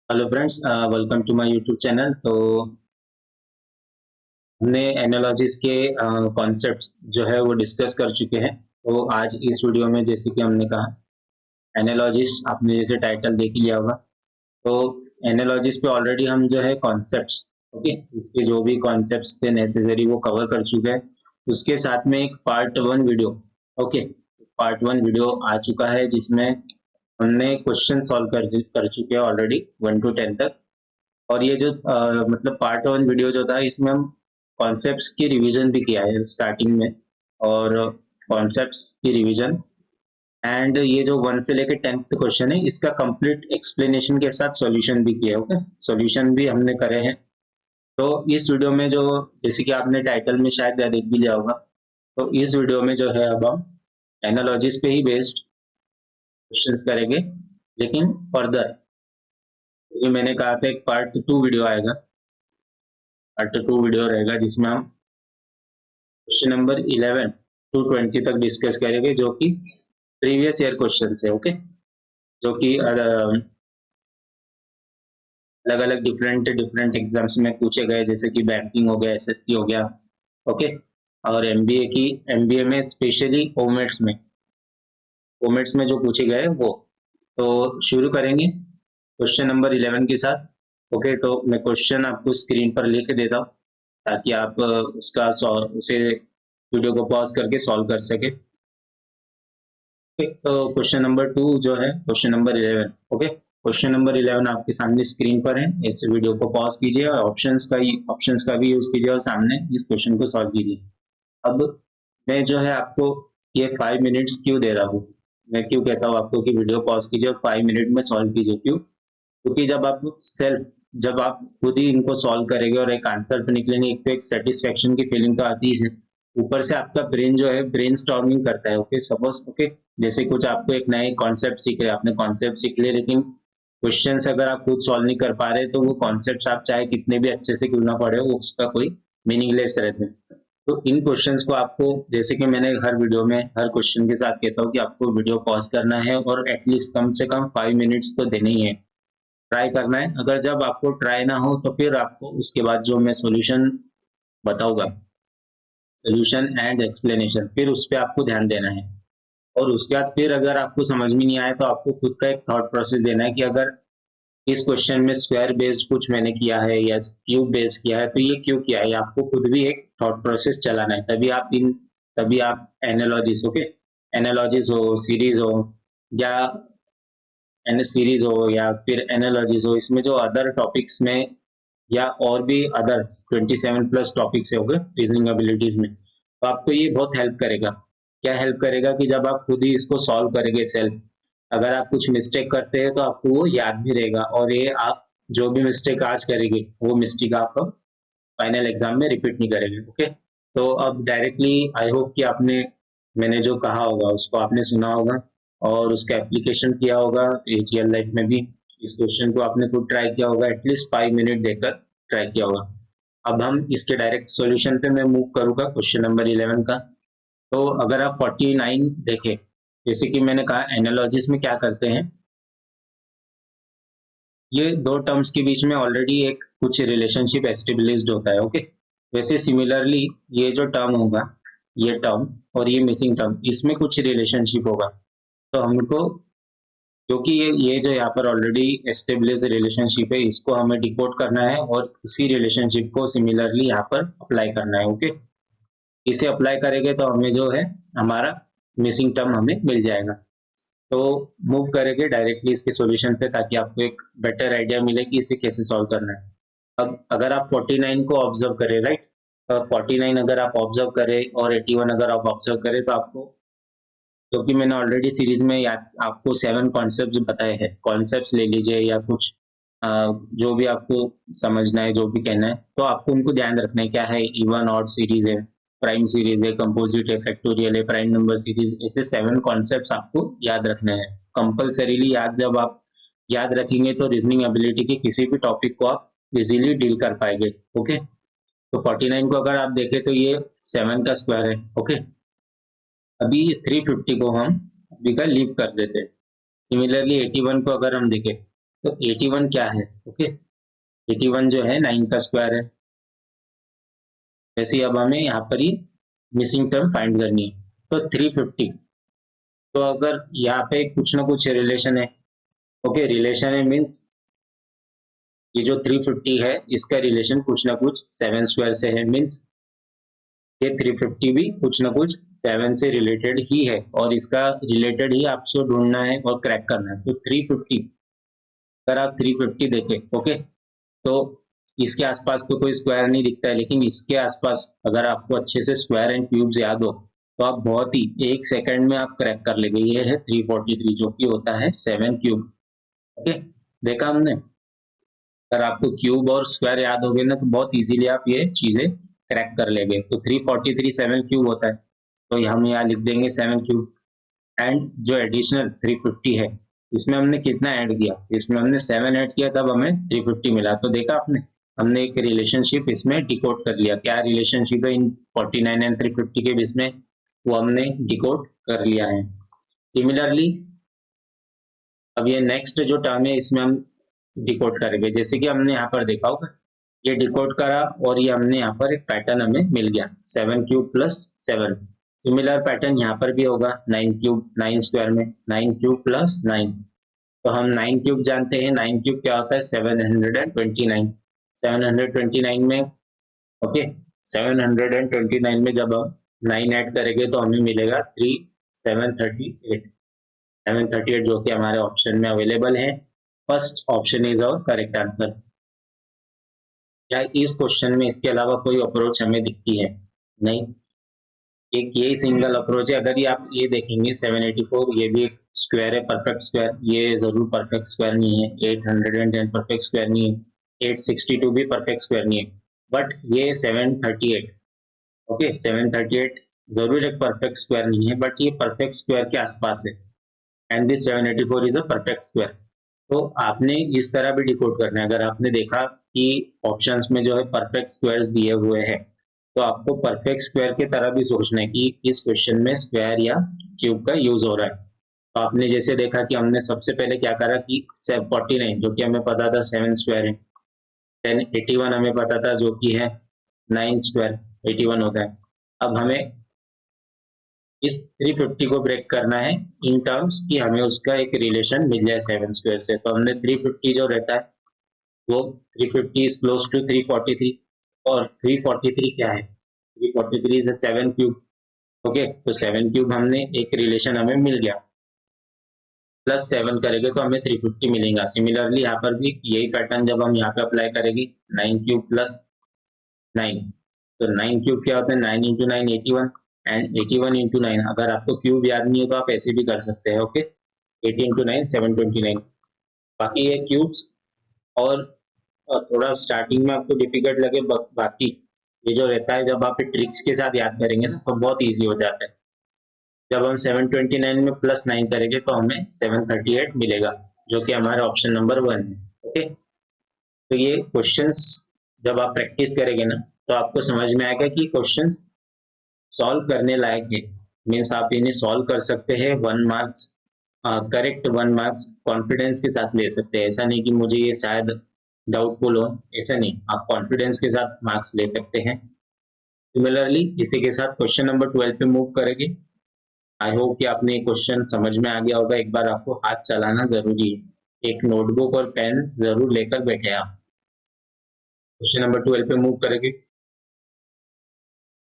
Hello friends, welcome to my YouTube channel. तो हमने एनालॉजिस के कॉन्सेप्ट जो है वो डिस्कस कर चुके हैं। तो आज इस वीडियो में जैसे कि हमने कहा एनालॉजिस, आपने जैसे टाइटल देख लिया होगा। तो एनालॉजिस पे ऑलरेडी हम जो है कॉन्सेप्ट्स, ओके, इसके जो भी कॉन्सेप्ट्स थे नेसेसरी वो कवर कर चुके हैं। उसके साथ में एक part 1 video, okay, part 1 video आ चुका है जिसमें हमने क्वेश्चन सॉल्व कर चुके हैं ऑलरेडी 1 to 10 तक। और ये जो मतलब पार्ट 1 वीडियो जो था इसमें हम कॉन्सेप्ट्स की रिवीजन भी किया है स्टार्टिंग में, और कॉन्सेप्ट्स की रिवीजन एंड ये जो 1 से लेकर 10th क्वेश्चन है इसका कंप्लीट एक्सप्लेनेशन के साथ सॉल्यूशन भी किया है। ओके, सॉल्यूशन भी हमने करे हैं। तो इस वीडियो में जो, जैसे कि आपने टाइटल में शायद देख भी लिया होगा, तो इस वीडियो में जो है अब हम एनालॉजिस पे ही बेस्ड क्वेश्चंस करेंगे, लेकिन फर्दर जैसे मैंने कहा था एक पार्ट 2 वीडियो आएगा, पार्ट 2 वीडियो रहेगा जिसमें हम क्वेश्चन नंबर 11 to 20 तक डिस्कस करेंगे, जो कि प्रीवियस ईयर क्वेश्चन है। ओके, जो कि अलग अलग डिफरेंट डिफरेंट एग्जाम्स में पूछे गए, जैसे कि बैंकिंग हो गया, एसएससी हो गया, ओके, और एमबीए में स्पेशली ओमेट्स में जो पूछे गए वो। तो शुरू करेंगे क्वेश्चन नंबर 11 के साथ। ओके, तो मैं क्वेश्चन आपको स्क्रीन पर लेके देता हूँ ताकि आप उसे वीडियो को पॉज करके सॉल्व कर सके। तो क्वेश्चन नंबर 2 जो है question number 11। Okay, question number 11 आपके सामने स्क्रीन पर है। इस वीडियो को पॉज कीजिए और ऑप्शंस का भी यूज कीजिए और सामने इस क्वेश्चन को सॉल्व कीजिए। अब मैं जो है आपको ये 5 मिनट्स क्यों दे रहा हूँ, मैं क्यों कहता हूँ आपको कि वीडियो पॉज कीजिए और 5 मिनट में सॉल्व कीजिए, क्यों? क्योंकि जब आप खुद ही इनको सॉल्व करेंगे और एक आंसर पे निकलेंगे, एक तो एक सेटिस्फेक्शन की फीलिंग तो आती ही है। ऊपर से आपका ब्रेन जो है ब्रेन स्टॉर्मिंग करता है। ओके, सपोज, ओके, जैसे कुछ आपको एक नए कॉन्सेप्ट सीख रहे, आपने कॉन्सेप्ट सीख लिया लेकिन क्वेश्चंस अगर आप खुद सॉल्व नहीं कर पा रहे तो वो कॉन्सेप्ट्स आप चाहे कितने भी अच्छे से क्यों ना पढ़े हो, उसका कोई मीनिंगलेस रहते हैं। तो इन क्वेश्चंस को आपको, जैसे कि मैंने हर वीडियो में हर क्वेश्चन के साथ कहता हूँ कि आपको वीडियो पॉज करना है और एटलीस्ट कम से कम 5 मिनट्स तो देने ही है, ट्राई करना है। अगर जब आपको ट्राई ना हो तो फिर आपको उसके बाद जो मैं सॉल्यूशन बताऊंगा, सॉल्यूशन एंड एक्सप्लेनेशन, फिर उस पर आपको ध्यान देना है। और उसके बाद फिर अगर आपको समझ में नहीं आए तो आपको खुद का एक थॉट प्रोसेस देना है कि अगर इस क्वेश्चन में स्क्वायर बेस्ड कुछ मैंने किया है या क्यूब बेस्ड किया है तो ये क्यों किया है, आपको खुद भी एक थॉट प्रोसेस चलाना है। तभी आप एनालॉजिस, ओके, एनालॉजिस हो, सीरीज हो, या एन सीरीज हो या फिर एनालॉजिस हो, इसमें जो अदर टॉपिक्स में या और भी अदर 27+ टॉपिक्स है रीजनिंग एबिलिटीज में, तो आपको ये बहुत हेल्प करेगा। क्या हेल्प करेगा कि जब आप खुद ही इसको सॉल्व करेंगे सेल्फ, अगर आप कुछ मिस्टेक करते हैं तो आपको वो याद भी रहेगा, और ये आप जो भी मिस्टेक आज करेंगे वो मिस्टेक आप फाइनल एग्जाम में रिपीट नहीं करेंगे। ओके, तो अब डायरेक्टली आई होप कि आपने, मैंने जो कहा होगा उसको आपने सुना होगा और उसका एप्लीकेशन किया होगा रियल लाइफ में भी। इस क्वेश्चन को आपने खुद ट्राई किया होगा, एटलीस्ट 5 मिनट देकर ट्राई किया होगा। अब हम इसके डायरेक्ट सॉल्यूशन पे मैं मूव करूंगा क्वेश्चन नंबर 11 का। तो अगर आप 49 देखें, जैसे कि मैंने कहा एनालॉजिस में क्या करते हैं, ये दो टर्म्स के बीच में ऑलरेडी एक कुछ रिलेशनशिप एस्टेब्लिश्ड होता है। ओके, वैसे सिमिलरली ये जो टर्म होगा, ये टर्म और ये मिसिंग टर्म, इसमें कुछ रिलेशनशिप होगा। तो हमको, क्योंकि ये जो यहाँ पर ऑलरेडी एस्टेब्लिश रिलेशनशिप है, इसको हमें डिकोड करना है और इसी रिलेशनशिप को सिमिलरली यहाँ पर अप्लाई करना है। ओके, इसे अप्लाई करेंगे तो हमें जो है हमारा मिसिंग टर्म हमें मिल जाएगा। तो मूव करेंगे डायरेक्टली इसके सॉल्यूशन पे ताकि आपको एक बेटर आइडिया मिले कि इसे कैसे सॉल्व करना है। अब अगर आप 49 को ऑब्जर्व करें, राइट, 49 अगर आप ऑब्जर्व करें और 81 अगर आप ऑब्जर्व करें तो आपको, क्योंकि मैंने ऑलरेडी सीरीज में आपको 7 कॉन्सेप्ट बताए हैं, कॉन्सेप्ट ले लीजिए या कुछ जो भी आपको समझना है, जो भी कहना है, तो आपको उनको ध्यान रखना है। क्या है, इवन ऑड सीरीज है, प्राइम सीरीज है, कंपोजिट है, फैक्टोरियल है, प्राइम नंबर सीरीज, ऐसे 7 कॉन्सेप्ट आपको याद रखने हैं कंपल्सरीली। जब आप याद रखेंगे तो रीजनिंग एबिलिटी के किसी भी टॉपिक को आप इजीली डील कर पाएंगे। ओके, तो 49 को अगर आप देखें तो ये 7 का स्क्वायर है। ओके, अभी 350 को हम अभी का लीव कर देते हैं। सिमिलरली 81 को अगर हम देखें तो 81 क्या है? ओके, 81 जो है 9 का स्क्वायर है। वैसे ही अब हमें यहाँ पर ही मिसिंग टर्म फाइंड करनी है, तो 350। तो अगर यहाँ पे कुछ ना कुछ रिलेशन है, ओके, रिलेशन है मीन्स ये जो 350 है इसका रिलेशन कुछ ना कुछ 7 स्क्वायर से है, मीन्स ये 350 भी कुछ ना कुछ 7 से रिलेटेड ही है, और इसका रिलेटेड ही आपको ढूंढना है और क्रैक करना है। तो 350, अगर आप 350 देखें, ओके, तो इसके आसपास तो कोई स्क्वायर नहीं दिखता है, लेकिन इसके आसपास अगर आपको अच्छे से स्क्वायर एंड क्यूब्स याद हो तो आप बहुत ही 1 सेकंड में आप क्रैक कर लेंगे। ये है 343 जो कि होता है 7 क्यूब। ओके, देखा हमने। अगर आपको क्यूब और स्क्वायर याद हो गए ना तो बहुत इजीली आप ये चीजें क्रैक कर लेंगे। तो 343 7 क्यूब होता है, तो हम यहाँ लिख देंगे 7 क्यूब। एंड जो एडिशनल 350 है इसमें हमने कितना ऐड किया, इसमें हमने 7 ऐड किया तब हमें 350 मिला। तो देखा आपने, हमने एक रिलेशनशिप इसमें डिकोड कर लिया। क्या रिलेशनशिप है इन 49 एंड 350 के बीच में, वो हमने डिकोड कर लिया है। सिमिलरली अब ये नेक्स्ट जो टर्म है इसमें हम डिकोड करेंगे, जैसे कि हमने यहाँ पर देखा होगा, ये डिकोड करा और ये हमने यहाँ पर एक पैटर्न हमें मिल गया 7 क्यूब प्लस 7। सिमिलर पैटर्न यहाँ पर भी होगा 9 क्यूब 9 स्क्वायर में 9 क्यूब प्लस 9। तो हम 9 क्यूब जानते हैं, 9 क्यूब क्या होता है 729। 729 में, ओके, 729 में जब हम 9 ऐड करेंगे तो हमें मिलेगा 738। 738 जो कि हमारे ऑप्शन में अवेलेबल है। First option is our correct answer. क्या इस क्वेश्चन में इसके अलावा कोई अप्रोच हमें दिखती है? नहीं, एक यही सिंगल अप्रोच है। अगर ये आप ये देखेंगे 784 ये भी एक स्क्वायर है, परफेक्ट स्क्वायर। ये जरूर परफेक्ट स्क्वायर नहीं है। 810 परफेक्ट स्क्वायर नहीं है। 862 भी परफेक्ट स्क्वायर नहीं है। बट ये 738, ओके, 738 जरूर एक परफेक्ट स्क्वायर नहीं है, बट ये परफेक्ट स्क्वायर के आसपास है। And this 784 is a perfect square. तो आपने इस तरह भी डिकोड करना है। अगर आपने देखा कि ऑप्शंस में जो है परफेक्ट स्क्वायर्स दिए हुए हैं, तो आपको परफेक्ट स्क्वायर की तरह भी सोचना है कि इस क्वेश्चन में स्क्वायर या क्यूब का यूज हो रहा है। तो आपने जैसे देखा कि हमने सबसे पहले क्या करा कि 49 जो कि हमें पता था 7 स्क्वायर है, देन 81 हमें पता था जो कि है 9 स्क्वायर 81 होता है। अब हमें इस 350 को ब्रेक करना है इन टर्म्स कि हमें उसका एक रिलेशन मिल जाए 7 स्क्वायर से। तो हमने 350 जो रहता है वो 350 इज क्लोज टू 343, और 343 क्या है, 343 इज 7 क्यूब। ओके, तो 7 क्यूब हमने एक रिलेशन हमें मिल गया, प्लस 7 करेंगे तो हमें 350 मिलेगा। सिमिलरली यहाँ पर भी यही पैटर्न जब हम यहाँ पे अप्लाई करेंगे 9 क्यूब प्लस 9, तो 9 क्यूब क्या होता है 9 इंटू 9 81, एंड 81 इंटू 9 अगर आपको क्यूब याद नहीं है तो आप ऐसे भी कर सकते हैं। Okay, 80 into 9 729। बाकी ये क्यूब्स और थोड़ा स्टार्टिंग में आपको डिफिकल्ट लगे, बाकी ये जो रहता है जब आप ट्रिक्स के साथ याद करेंगे ना तो बहुत इजी हो जाता है। जब हम 729 में प्लस 9 करेंगे तो हमें 738 मिलेगा, जो कि हमारा ऑप्शन नंबर 1 है। ओके, तो ये क्वेश्चंस जब आप प्रैक्टिस करेंगे ना तो आपको समझ में आएगा कि क्वेश्चंस सॉल्व करने लायक है। मीन्स आप इन्हें सॉल्व कर सकते हैं 1 मार्क्स, करेक्ट 1 मार्क्स कॉन्फिडेंस के साथ ले सकते हैं। ऐसा नहीं कि मुझे ये शायद डाउटफुल हो, ऐसा नहीं, आप कॉन्फिडेंस के साथ मार्क्स ले सकते हैं। सिमिलरली इसी के साथ क्वेश्चन नंबर 12 पे मूव करेंगे। आई होप कि आपने ये क्वेश्चन समझ में आ गया होगा। एक बार आपको हाथ चलाना जरूरी है, एक नोटबुक और पेन जरूर लेकर बैठे आप। क्वेश्चन नंबर 12 पे मूव करेंगे।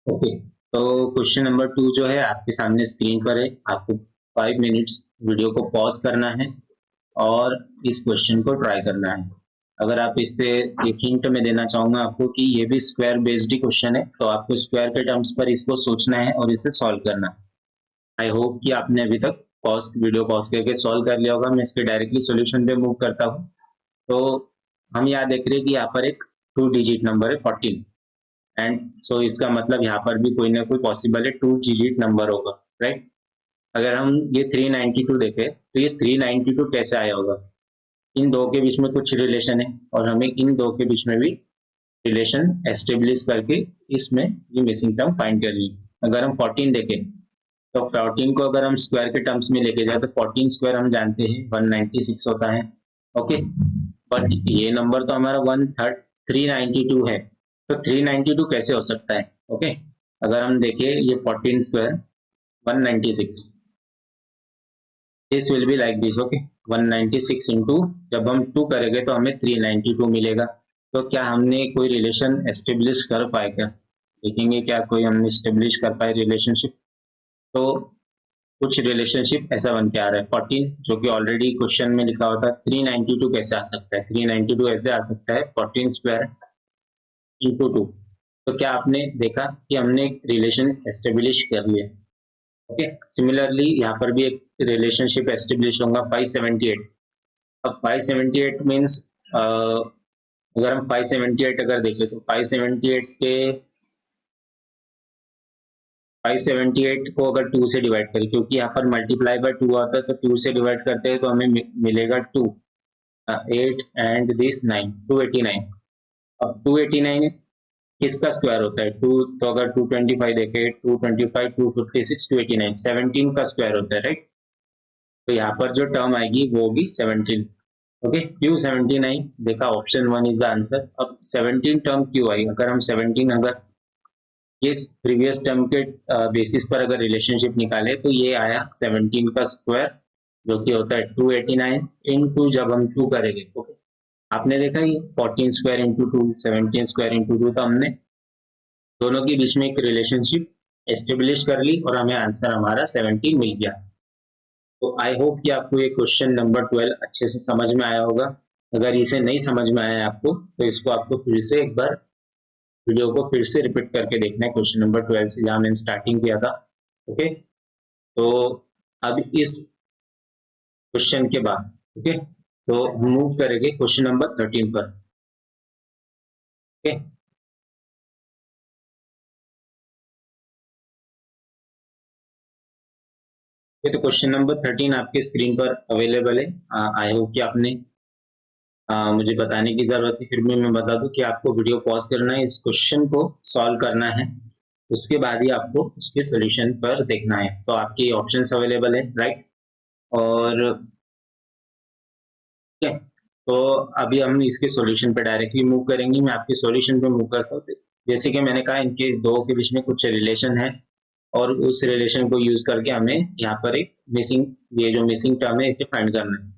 ओके, तो क्वेश्चन नंबर 2 जो है आपके सामने स्क्रीन पर है। आपको 5 मिनट्स वीडियो को पॉज करना है और इस क्वेश्चन को ट्राई करना है। अगर आप इससे एक हिंट में देना चाहूंगा आपको कि ये भी स्क्वायर बेस्ड ही क्वेश्चन है, तो आपको स्क्वायर के टर्म्स पर इसको सोचना है और इसे सॉल्व करना है। आई होप कि आपने अभी तक वीडियो पॉज करके सॉल्व कर लिया होगा। मैं इसके डायरेक्टली सॉल्यूशन पे मूव करता हूँ। तो हम यहाँ देख रहे हैं कि यहाँ पर एक 2 डिजिट नंबर है 14, एंड सो इसका मतलब यहाँ पर भी कोई ना कोई पॉसिबल है 2 डिजिट नंबर होगा, राइट। अगर हम ये 392 देखें तो ये 392 कैसे आया होगा, इन दो के बीच में कुछ रिलेशन है और हमें इन दो के बीच में भी रिलेशन एस्टेब्लिश करके इसमें ये मिसिंग टर्म फाइंड करनी है। अगर हम 14 देखें तो 14 को अगर हम स्क्वायर के टर्म्स में लेके जाए तो 14 स्क्वायर हम जानते हैं 196 होता है, ओके, बट ये नंबर तो हमारा 392 है, तो 392 कैसे हो सकता है? ओके, अगर हम देखें ये 14 square 196, this will be like this. Okay, 196 into, जब हम 2 करेंगे तो हमें 392 मिलेगा। तो क्या हमने कोई रिलेशन एस्टेब्लिश कर पाए? क्या देखेंगे, क्या कोई हमने एस्टेब्लिश कर पाए रिलेशनशिप? तो कुछ रिलेशनशिप ऐसा बन के आ रहा है 14, जो कि ऑलरेडी क्वेश्चन में लिखा होता है। 392 कैसे आ सकता है? 392 ऐसे आ सकता है 14 स्क्वायर इंटू 2। तो क्या आपने देखा कि हमने एक रिलेशन एस्टेब्लिश कर लिया? ओके, सिमिलरली यहाँ पर भी एक रिलेशनशिप एस्टेब्लिश होगा 578। अब 578 मीन्स अगर हम 578 अगर देखें तो 578 के 578 को अगर 2 से डिवाइड करें, क्योंकि यहाँ पर मल्टीप्लाई बाय 2 आता है, तो 2 से डिवाइड करते हैं तो हमें मिलेगा 2, 8 एंड दिस 9, 289। अब 289 किसका स्क्वायर होता है? 2, तो अगर 225 देखें, 225, 256, 289, 17 का स्क्वायर होता है, राइट? तो यहाँ पर जो टर्म आएगी वो होगी 17। ओके, क्यों 17 आई? देखा, ऑप्शन 1 इज द आंसर। अब 17 टर्म क्यों आई? अगर हम 17 अगर इस प्रीवियस टर्म के बेसिस पर अगर रिलेशनशिप निकाले तो ये आया 17 का स्क्वायर, जो कि होता है 289 इंटू, जब हम 2 करेंगे। ओके, आपने देखा ये 14 स्क्वायर इंटू 2, 17 स्क्वायर इंटू 2, तो हमने दोनों के बीच में एक रिलेशनशिप एस्टेब्लिश कर ली और हमें आंसर हमारा 17 मिल गया। तो आई होप कि आपको ये क्वेश्चन नंबर 12 अच्छे से समझ में आया होगा। अगर इसे नहीं समझ में आया आपको, तो इसको आपको फिर से एक बार वीडियो को फिर से रिपीट करके देखना है, क्वेश्चन नंबर 12 से जहाँ मैंने स्टार्टिंग किया था। ओके, तो अब इस क्वेश्चन के बाद, ओके, तो हम मूव करेंगे क्वेश्चन नंबर 13 पर। ओके, तो क्वेश्चन नंबर 13 आपके स्क्रीन पर अवेलेबल है। आई होप कि आपने मुझे बताने की जरूरत है, फिर भी मैं बता दूं कि आपको वीडियो पॉज करना है, इस क्वेश्चन को सॉल्व करना है, उसके बाद ही आपको उसके सोल्यूशन पर देखना है। तो आपके ऑप्शंस अवेलेबल है, राइट? और ठीक है, तो अभी हम इसके सॉल्यूशन पे डायरेक्टली मूव करेंगे। मैं आपके सॉल्यूशन पे मूव करता हूँ। जैसे कि मैंने कहा, इनके दो के बीच में कुछ रिलेशन है और उस रिलेशन को यूज करके हमें यहाँ पर एक मिसिंग, ये जो मिसिंग टर्म है इसे फाइंड करना है।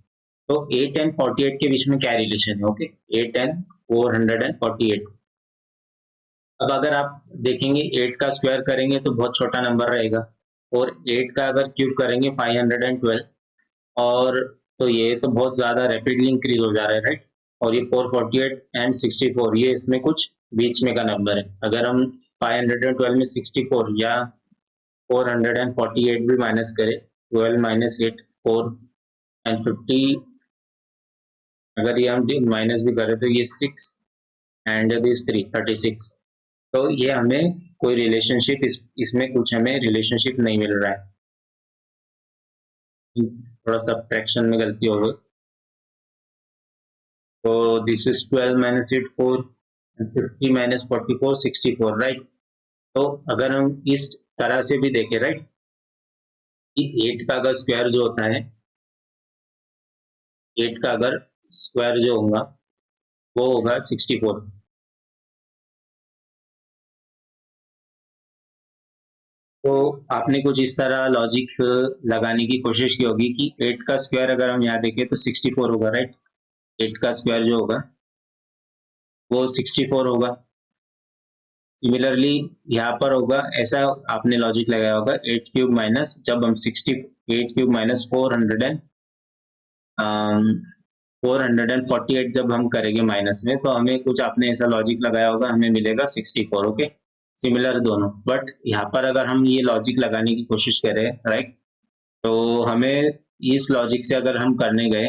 तो 8 एंड 48 के बीच में क्या रिलेशन है? Okay, 8 and 448। अब अगर आप देखेंगे 8 का स्क्वायर करेंगे तो बहुत छोटा नंबर रहेगा, और 8 का अगर क्यूब करेंगे 512, और तो ये तो बहुत ज्यादा रैपिडली इंक्रीज हो जा रहा है, राइट? और ये 448 एंड 64, ये इसमें कुछ बीच में का नंबर है। अगर हम 512 में 64 या 448 भी माइनस करें, 12 माइनस 8, 4 एंड 50, अगर ये हम माइनस भी करें तो ये 6 एंड दिस 3, 36। तो ये हमें कोई रिलेशनशिप इसमें कुछ हमें रिलेशनशिप नहीं मिल रहा है। थोड़ा सा फ्रैक्शन में गलती हो गई। तो this is 12 minus 8, 4, 50 minus 44, 64, right? तो अगर हम इस तरह से भी देखें, राइट, कि 8 का अगर स्क्वायर जो होता है, 8 का अगर स्क्वायर जो होगा वो होगा 64। तो आपने कुछ इस तरह लॉजिक लगाने की कोशिश की होगी कि 8 का स्क्वायर अगर हम यहाँ देखें तो 64 होगा, राइट? 8 का स्क्वायर जो होगा वो 64 होगा। सिमिलरली यहाँ पर होगा, ऐसा आपने लॉजिक लगाया होगा, 8 क्यूब माइनस, जब हम 8 क्यूब माइनस 448 जब हम करेंगे माइनस में, तो हमें कुछ आपने ऐसा लॉजिक लगाया होगा, हमें मिलेगा 64। ओके, सिमिलर दोनों, बट यहाँ पर अगर हम ये लॉजिक लगाने की कोशिश करें, राइट, तो हमें इस लॉजिक से अगर हम करने गए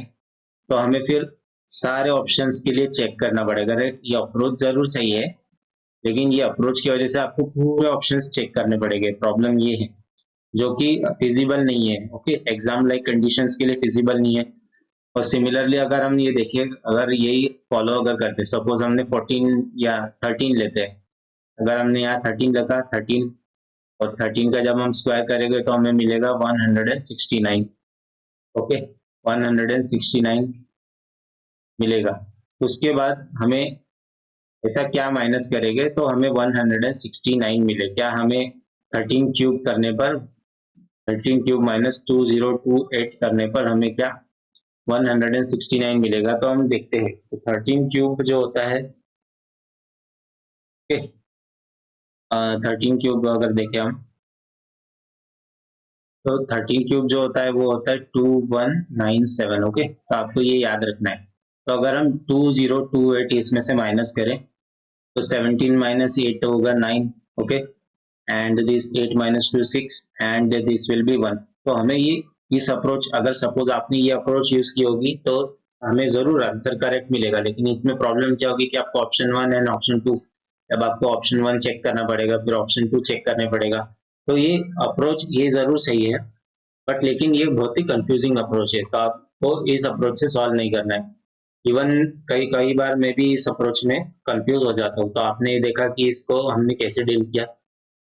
तो हमें फिर सारे ऑप्शंस के लिए चेक करना पड़ेगा, राइट? ये अप्रोच जरूर सही है, लेकिन ये अप्रोच की वजह से आपको पूरे ऑप्शंस चेक करने पड़ेंगे। प्रॉब्लम ये है, जो कि फिजिबल नहीं है। ओके, एग्जाम लाइक कंडीशंस के लिए फिजिबल नहीं है। और सिमिलरली अगर हम ये देखिए, अगर यही फॉलो अगर करते, सपोज हमने 14 या 13 लेते हैं, अगर हमने यहाँ 13 रखा, 13 और 13 का जब हम स्क्वायर करेंगे तो हमें मिलेगा 169। ओके, 169 मिलेगा। उसके बाद हमें ऐसा क्या माइनस करेंगे तो हमें 169 मिले। क्या हमें 13 क्यूब करने पर 13 क्यूब माइनस 2028 करने पर हमें क्या 169 मिलेगा। तो हम देखते हैं तो 13 क्यूब जो होता है, 13 क्यूब अगर देखें हम तो 13 क्यूब जो होता है वो होता है 2197। ओके, तो आपको ये याद रखना है। तो अगर हम 2028 इसमें से माइनस करें तो 17 माइनस 8 होगा 9। Okay, and this 8 minus 2 6 and this will be 1। तो हमें ये इस अप्रोच, अगर सपोज आपने ये अप्रोच यूज की होगी तो हमें जरूर आंसर करेक्ट मिलेगा। लेकिन इसमें प्रॉब्लम क्या होगी कि आपको ऑप्शन 1 एंड ऑप्शन 2, अब आपको ऑप्शन 1 चेक करना पड़ेगा, फिर ऑप्शन 2 चेक करने पड़ेगा। तो ये अप्रोच ये जरूर सही है, बट लेकिन ये बहुत ही कंफ्यूजिंग अप्रोच है, तो आपको इस अप्रोच से सॉल्व नहीं करना है। इवन कई कई बार मैं भी इस अप्रोच में कंफ्यूज हो जाता हूँ। तो आपने ये देखा कि इसको हमने कैसे डील किया।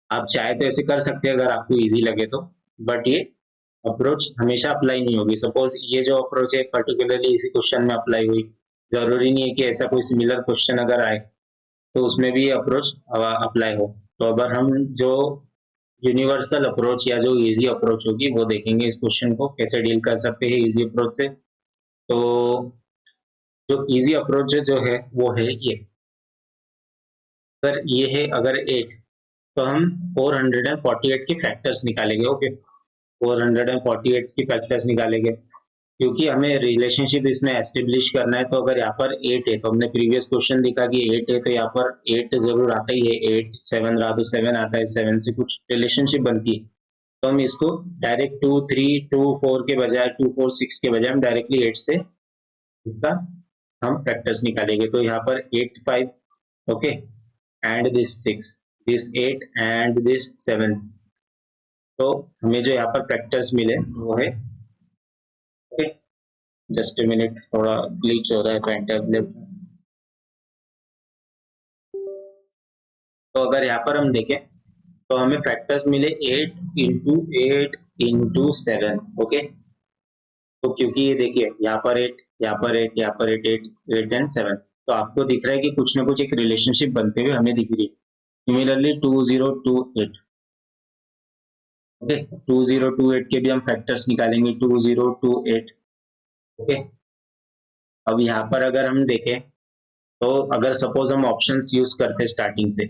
आप चाहे तो ऐसे कर सकते हैं अगर आपको इजी लगे तो, बट ये अप्रोच हमेशा अप्लाई नहीं होगी। सपोज ये जो अप्रोच है पर्टिकुलरली इसी क्वेश्चन में अप्लाई हुई, जरूरी नहीं है कि ऐसा कोई सिमिलर क्वेश्चन अगर आए तो उसमें भी ये अप्रोच अप्लाई हो। तो अगर हम जो यूनिवर्सल अप्रोच या जो इजी अप्रोच होगी वो देखेंगे, इस क्वेश्चन को कैसे डील कर सकते हैं इजी अप्रोच से। तो जो इजी अप्रोच जो है वो है ये। अगर ये है अगर 8, तो हम 448 के फैक्टर्स निकालेंगे। ओके, 448 की फैक्टर्स निकालेंगे क्योंकि हमें रिलेशनशिप इसमें एस्टेब्लिश करना है। तो अगर यहाँ पर 8 है तो हमने प्रीवियस क्वेश्चन देखा कि 8 है तो यहाँ पर 8 जरूर आता ही है। 8 7 रहा तो 7 आता है, 7 से कुछ रिलेशनशिप बनती है। तो हम इसको डायरेक्ट 2 3 2 4 के बजाय 2 4 6 के बजाय हम डायरेक्टली 8 से इसका हम फैक्टर्स निकालेंगे। तो यहाँ पर 8 5, okay, and this 6, this 8 and this 7। तो हमें जो यहाँ पर फैक्टर्स मिले वो है, ओके, जस्ट ए मिनट, थोड़ा ग्लिच हो रहा है पेन टैबलेट। तो अगर यहाँ पर हम देखें तो हमें फैक्टर्स मिले 8 into 8 into 7। ओके, तो क्योंकि ये देखिए यहाँ पर 8, यहाँ पर 8, यहाँ पर 8, 8 एंड 7, तो आपको दिख रहा है कि कुछ ना कुछ एक रिलेशनशिप बनते हुए हमें दिख रही है। सिमिलरली 2028, ओके, 2028 के भी हम फैक्टर्स निकालेंगे 2028। ओके, अब यहाँ पर अगर हम देखें तो अगर सपोज हम ऑप्शंस यूज करते स्टार्टिंग से,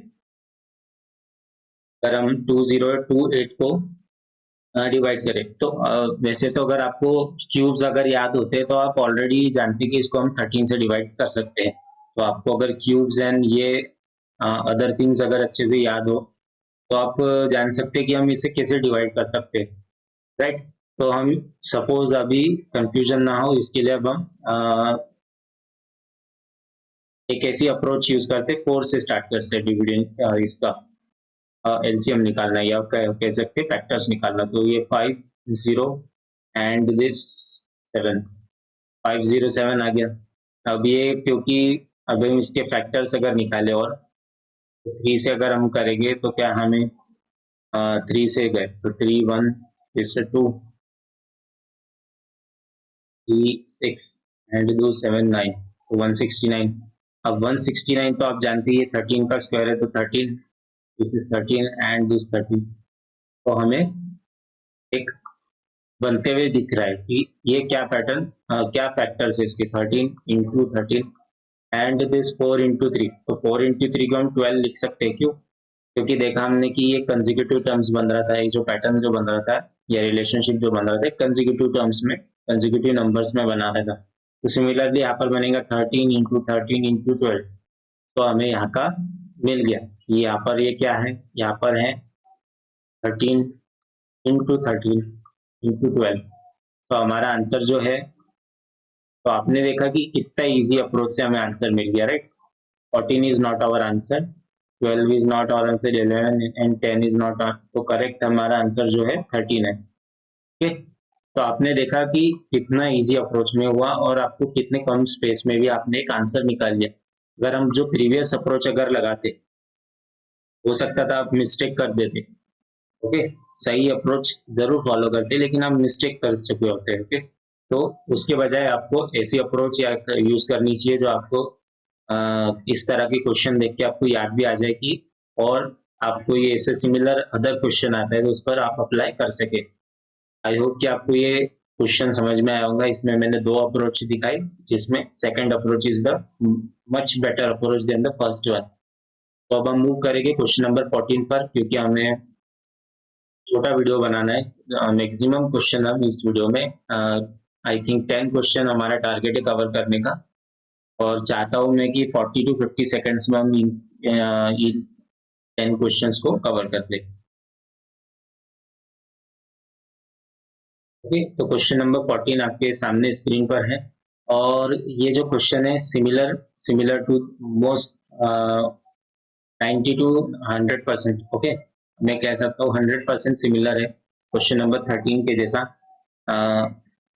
अगर हम 2028 को डिवाइड करें तो वैसे तो अगर आपको क्यूब्स अगर याद होते हैं तो आप ऑलरेडी जानते हैं कि इसको हम 13 से डिवाइड कर सकते हैं। तो आपको अगर क्यूब्स एंड ये अदर थिंग्स अगर अच्छे से याद हो तो आप जान सकते हैं कि हम इसे कैसे डिवाइड कर सकते हैं, राइट। तो हम सपोज अभी कंफ्यूजन ना हो इसके लिए अब हम एक ऐसी अप्रोच यूज करते हैं, 4 से स्टार्ट करते हैं डिविडेंड, इसका एलसीएम निकालना या कह सकते हैं फैक्टर्स निकालना। तो ये 5 0 एंड दिस 7, 507 आ गया। अब ये क्योंकि अगर हम इसके फैक्टर्स अगर निकाले और 3 से अगर हम करेंगे तो क्या हमें 3 से गए तो 3 1, इससे 2 3 6 एंड 2 7 9, तो 169। अब 169 तो आप जानते हैं 13 का स्क्वायर है तो 13, दिस इज 13 एंड दिस 13। तो हमें एक बनते हुए दिख रहा है कि ये क्या पैटर्न, क्या फैक्टर्स है इसके, 13 into 13 एंड दिस 4 into 3। तो 4 into 3 को हम 12 लिख सकते हैं। क्यों? क्योंकि देखा हमने कि ये कंसेक्यूटिव टर्म्स बन रहा था, एक जो पैटर्न जो बन रहा था या रिलेशनशिप जो बन रहा था कंसेक्यूटिव टर्म्स में, कंसेक्यूटिव नंबर्स में बना रहा था। तो सिमिलरली यहाँ पर बनेगा 13 into 13 into 12। तो हमें यहाँ का मिल गया। यहाँ पर ये क्या है, यहाँ पर है 13 into 13 into 12। तो हमारा आंसर जो है, तो आपने देखा कि कितना इजी अप्रोच से हमें आंसर मिल गया, right. 14 is not our answer, 12 is not our answer, 11 and 10 is not. तो करेक्ट हमारा आंसर जो है 13 है। ओके, तो आपने देखा कि कितना इजी अप्रोच में हुआ और आपको कितने कम स्पेस में भी आपने एक आंसर निकाल लिया। अगर हम जो प्रीवियस अप्रोच अगर लगाते हो सकता था आप मिस्टेक कर देते। ओके, सही अप्रोच जरूर फॉलो करते लेकिन आप मिस्टेक कर चुके होते हैं। ओके, तो उसके बजाय आपको ऐसी अप्रोच या यूज करनी चाहिए जो आपको इस तरह के क्वेश्चन देख के आपको याद भी आ जाए कि, और आपको ये ऐसे सिमिलर अदर क्वेश्चन आता है तो उस पर आप अप्लाई कर सके। आई होप कि आपको ये क्वेश्चन समझ में आया होगा। इसमें मैंने दो अप्रोच दिखाई, जिसमें second approach is the much better approach than the first one. तो अब हम मूव करेंगे क्वेश्चन नंबर 14 पर, क्योंकि हमें छोटा वीडियो बनाना है। मैक्सिमम क्वेश्चन हम इस वीडियो में आई थिंक 10 क्वेश्चन हमारा टारगेट है कवर करने का, और चाहता हूं मैं कि 40 to 50 सेकंड्स में हम इन 10 क्वेश्चंस को कवर कर ले। ओके, तो क्वेश्चन नंबर 14 आपके सामने स्क्रीन पर है, और ये जो क्वेश्चन है similar to most 90 to 100%। Okay, मैं कह सकता हूँ 100% सिमिलर है क्वेश्चन नंबर 13 के जैसा।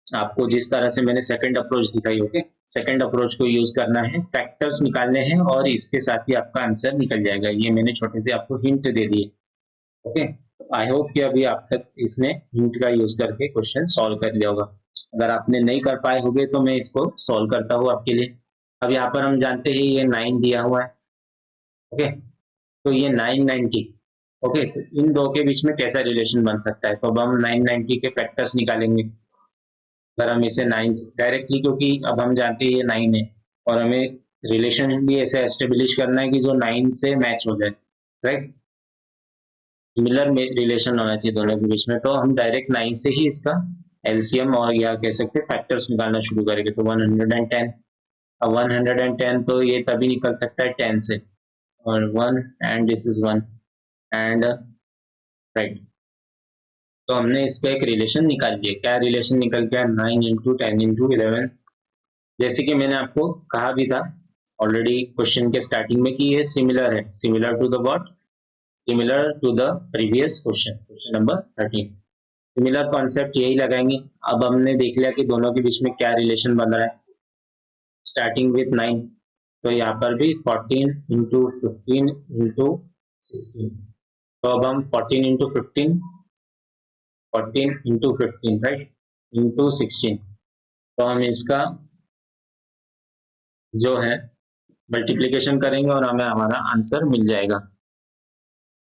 आपको जिस तरह से मैंने सेकंड अप्रोच दिखाई, ओके, सेकंड अप्रोच को यूज करना है, फैक्टर्स निकालने हैं, और इसके साथ ही आपका आंसर निकल जाएगा। ये मैंने छोटे से आपको हिंट दे दिए। ओके, आई होप कि अभी आप तक इसने हिंट का यूज करके क्वेश्चन सॉल्व कर लिया होगा। अगर आपने नहीं कर पाए होंगे तो मैं इसको सॉल्व करता हूँ आपके लिए। अब यहाँ पर हम जानते हैं ये 9 दिया हुआ है। ओके, तो ये 990। ओके, तो इन दो के बीच में कैसा रिलेशन बन सकता है? तो अब हम 990 के फैक्टर्स निकालेंगे। अगर हम इसे 9 डायरेक्टली, क्योंकि अब हम जानते हैं ये 9 है, और हमें रिलेशन भी ऐसे एस्टेब्लिश करना है कि जो 9 से मैच हो जाए, राइट? सिमिलर रिलेशन होना चाहिए दोनों के बीच में। तो हम डायरेक्ट 9 से ही इसका एलसीएम और या कह सकते हैं फैक्टर्स निकालना शुरू करेंगे। तो 110, अब 110 तो ये तभी निकल सकता है 10 से, और 1 and this is 1 and right. तो हमने इसका एक रिलेशन निकाल लिया। क्या रिलेशन निकल गया? 9 इंटू 10 इंटू 11। जैसे कि मैंने आपको कहा भी था ऑलरेडी क्वेश्चन के स्टार्टिंग में कि ये सिमिलर है, similar to the what? Similar to the previous question, question number 13। Similar concept यही लगाएंगे। अब हमने देख लिया कि दोनों के बीच में क्या रिलेशन बन रहा है, स्टार्टिंग विथ 9। तो यहाँ पर भी 14 इंटू 15 इंटू 16। तो अब हम 14 इंटू 15, 14 इंटू 15 राइट, इंटू 16। तो हम इसका जो है मल्टीप्लीकेशन करेंगे और हमें हमारा आंसर मिल जाएगा।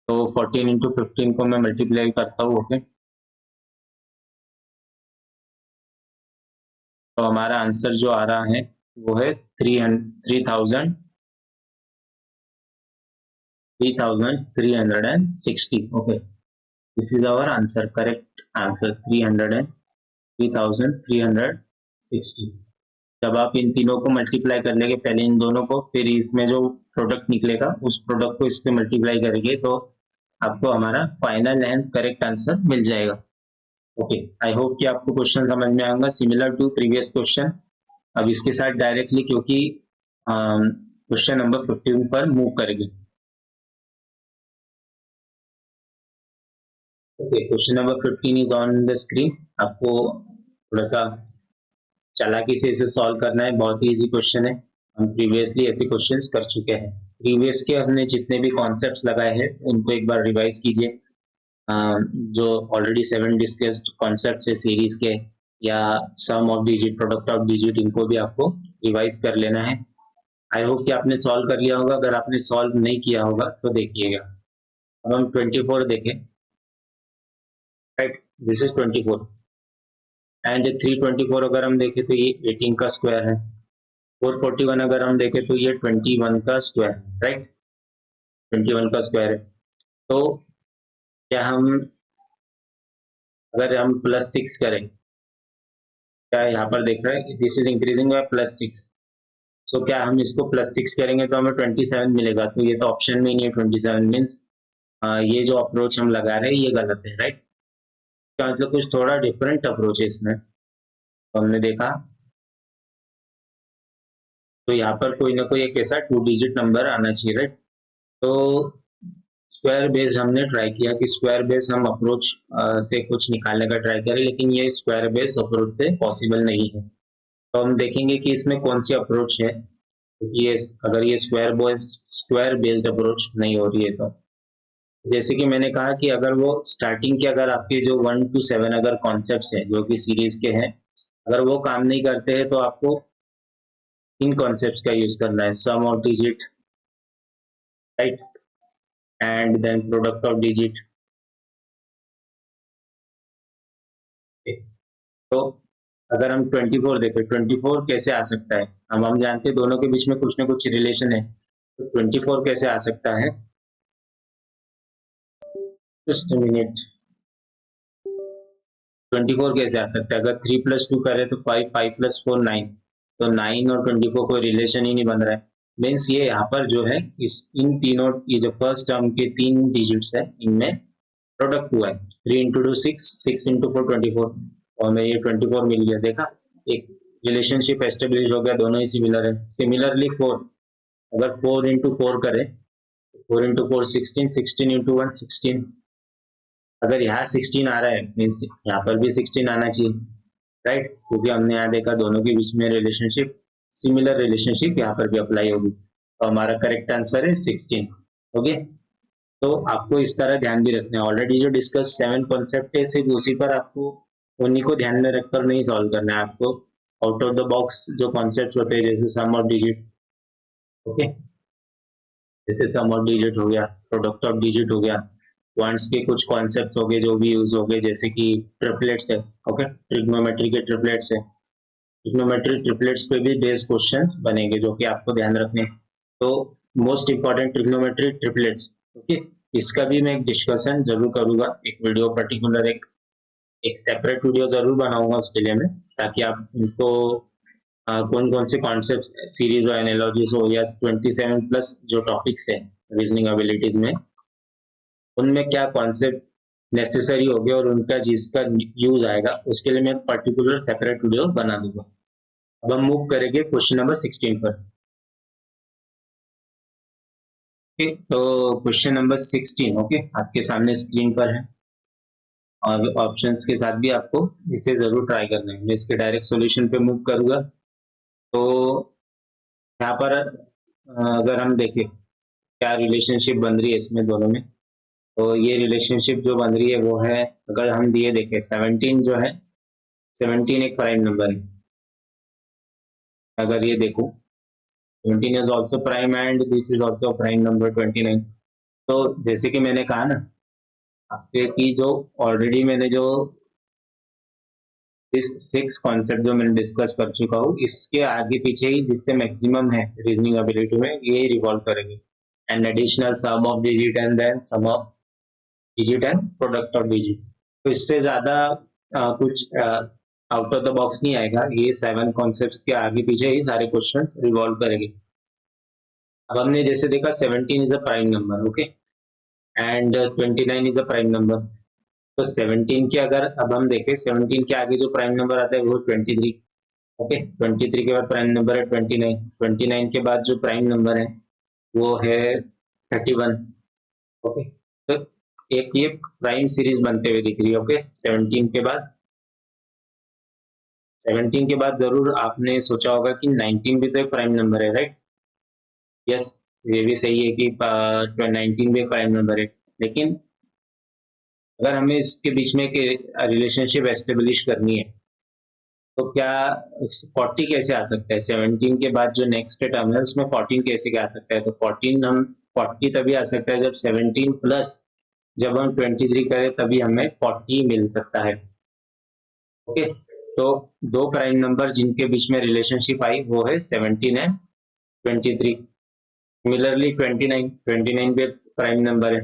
तो 14 इंटू 15 को मैं मल्टीप्लाई करता हूँ। ओके, तो हमारा आंसर जो आ रहा है वो है 3360। Okay, this is our answer, correct answer 3360। जब आप इन तीनों को मल्टीप्लाई कर लेंगे, पहले इन दोनों को, फिर इसमें जो प्रोडक्ट निकलेगा उस प्रोडक्ट को इससे मल्टीप्लाई करेंगे, तो आपको हमारा फाइनल एंड करेक्ट आंसर मिल जाएगा। ओके, आई होप कि आपको क्वेश्चन समझ में आएगा, सिमिलर टू प्रीवियस क्वेश्चन। अब इसके साथ डायरेक्टली, क्योंकि क्वेश्चन नंबर 15 पर मूव करेंगे। Okay, question number 15 is on the screen. आपको थोड़ा सा चालाकी से इसे सॉल्व करना है, बहुत ही इजी क्वेश्चन है। हम प्रीवियसली ऐसे क्वेश्चंस कर चुके हैं। प्रीवियस के हमने जितने भी कॉन्सेप्ट्स लगाए हैं उनको एक बार रिवाइज कीजिए। जो ऑलरेडी 7 डिस्कस्ड कॉन्सेप्ट्स है सीरीज के, या sum of digit, product of digit, इनको भी आपको रिवाइज कर लेना है। आई होप कि आपने सॉल्व कर लिया होगा। अगर आपने सॉल्व नहीं किया होगा तो देखिएगा। अब हम 24 देखें, राइट, दिस इज 24 एंड 324 अगर हम देखें तो ये 18 का स्क्वायर है। 441 अगर हम देखें तो ये 21 का स्क्वायर है, राइट, 21 का स्क्वायर है। तो क्या हम, अगर हम +6 करें, क्या यहाँ पर देख रहे हैं दिस इज इंक्रीजिंग बाय +6, तो क्या हम इसको +6 करेंगे तो हमें 27 मिलेगा। तो ये तो ऑप्शन में ही नहीं है 27, मीन्स ये जो अप्रोच हम लगा रहे हैं ये गलत है, राइट। तो मतलब कुछ थोड़ा डिफरेंट अप्रोच है इसमें, तो हमने देखा। तो यहाँ पर कोई ना कोई एक ऐसा 2 डिजिट नंबर आना चाहिए, राइट। तो स्क्वायर बेस हमने ट्राई किया कि स्क्वायर बेस हम अप्रोच से कुछ निकालने का ट्राई करें, लेकिन ये स्क्वायर बेस अप्रोच से पॉसिबल नहीं है। तो हम देखेंगे कि इसमें कौन सी अप्रोच है, क्योंकि ये अगर ये स्क्वायर बेस्ड अप्रोच नहीं हो रही है तो, जैसे कि मैंने कहा कि अगर वो स्टार्टिंग के, अगर आपके जो 1 to 7 अगर कॉन्सेप्ट्स हैं जो कि सीरीज के हैं, अगर वो काम नहीं करते हैं तो आपको इन कॉन्सेप्ट्स का यूज करना है, sum of digit, right, and then product of digit. तो अगर हम 24 देखें, 24 कैसे आ सकता है, हम जानते हैं दोनों के बीच में कुछ ना कुछ रिलेशन है, तो 24 कैसे आ सकता है, जस्ट मिनट, 24 कैसे आ सकता है, अगर 3+2 करे तो 5, 5+4 9, तो 9 और 24 कोई रिलेशन ही नहीं बन रहा है। मीन्स ये यहाँ पर जो है इस इन तीनों, ये जो फर्स्ट टर्म के 3 डिजिट्स है इनमें प्रोडक्ट हुआ है, 3 इंटू 2 6, 6 इंटू 4 24, और मैं ये 24 मिल गया, देखा एक रिलेशनशिप एस्टेब्लिश हो गया, दोनों ही सिमिलर है। सिमिलरली 4, अगर 4 इंटू 4 करें, 4 इंटू 4 16, 16 इंटू 1 16, अगर यहाँ 16 आ रहा है मीन्स यहाँ पर भी 16 आना चाहिए, राइट, क्योंकि हमने यहाँ देखा दोनों के बीच में रिलेशनशिप, सिमिलर रिलेशनशिप यहाँ पर भी अप्लाई होगी, तो हमारा करेक्ट आंसर है 16। ओके, तो आपको इस तरह ध्यान भी रखना है, ऑलरेडी जो डिस्कस 7 कॉन्सेप्ट है सिर्फ उसी पर आपको, उन्हीं को ध्यान में रखकर नहीं सॉल्व करना है आपको, आउट ऑफ द बॉक्स जो कॉन्सेप्ट होते हैं जैसे सम ऑफ डिजिट, ओके, जैसे सम ऑफ डिजिट हो गया, प्रोडक्ट ऑफ डिजिट हो गया, क्वांट्स के कुछ कॉन्सेप्ट्स हो गए जो भी यूज हो गए, जैसे कि ट्रिपलेट्स है, ओके, ट्रिग्नोमेट्री के ट्रिपलेट्स है, ट्रिग्नोमेट्री ट्रिपलेट्स पे भी बेस्ड क्वेश्चंस बनेंगे जो कि आपको ध्यान रखने, तो most important trigonometry triplets, okay, इसका भी मैं एक डिस्कशन जरूर करूंगा, एक वीडियो पर्टिकुलर, एक सेपरेट वीडियो जरूर बनाऊंगा उसके लिए मैं, ताकि आप इनको कौन कौन से कॉन्सेप्ट सीरीज हो, एनालॉजीज हो, या 27+ जो टॉपिक्स है रीजनिंग एबिलिटीज में, उनमें क्या कॉन्सेप्ट नेसेसरी हो गया और उनका जिसका यूज आएगा उसके लिए मैं पर्टिकुलर सेपरेट वीडियो बना दूंगा। अब हम मूव करेंगे क्वेश्चन नंबर 16 पर। ओके, तो क्वेश्चन नंबर 16, ओके, आपके सामने स्क्रीन पर है, और ऑप्शंस के साथ भी आपको इसे जरूर ट्राई करना है। मैं इसके डायरेक्ट सॉल्यूशन पे मूव करूंगा। तो यहाँ पर अगर हम देखें क्या रिलेशनशिप बन रही है इसमें दोनों में, तो ये रिलेशनशिप जो बन रही है वो है, अगर हम दिए देखें 17 जो है, 17 एक प्राइम नंबर है, अगर ये देखो 17 is also prime and this is also prime number 29। तो जैसे कि मैंने कहा ना आपसे कि जो ऑलरेडी मैंने जो इस 6 कॉन्सेप्ट जो मैंने डिस्कस कर चुका हूँ, इसके आगे पीछे ही जितने मैक्सिमम है रीजनिंग एबिलिटी में ये रिवॉल्व करेंगे, and additional sum of digit and then sum of digit and product of digit. तो इससे ज्यादा कुछ आउट ऑफ द बॉक्स नहीं आएगा, ये 7 कॉन्सेप्ट्स के आगे पीछे ही सारे क्वेश्चंस रिवॉल्व करेंगे। अब हमने जैसे देखा 17 is a prime number, okay, and 29 is a prime number, तो 17 के अगर अब हम देखें 17 के आगे जो प्राइम नंबर आता है वो 23, ओके, 23 के बाद प्राइम नंबर है 29, 29 के बाद जो प्राइम नंबर है वो है 31, ओके, तो एक ये प्राइम सीरीज बनते हुए दिख रही है, ओके, 17 के बाद जरूर आपने सोचा होगा कि 19 भी तो एक प्राइम नंबर है, राइट, यस, ये भी सही है कि 19 भी एक प्राइम नंबर है, लेकिन अगर हमें इसके बीच में एक रिलेशनशिप एस्टेब्लिश करनी है तो क्या 40 कैसे आ सकता है, 17 के बाद जो नेक्स्ट टर्म है उसमें 14 कैसे क्या आ सकता है, तो 14 हम 40 तभी आ सकता है जब 17 प्लस जब हम 23 करें तभी हमें 40 मिल सकता है, ओके, तो दो प्राइम नंबर जिनके बीच में रिलेशनशिप आई वो है 17 एंड 23। सिमिलरली 29 भी प्राइम नंबर है,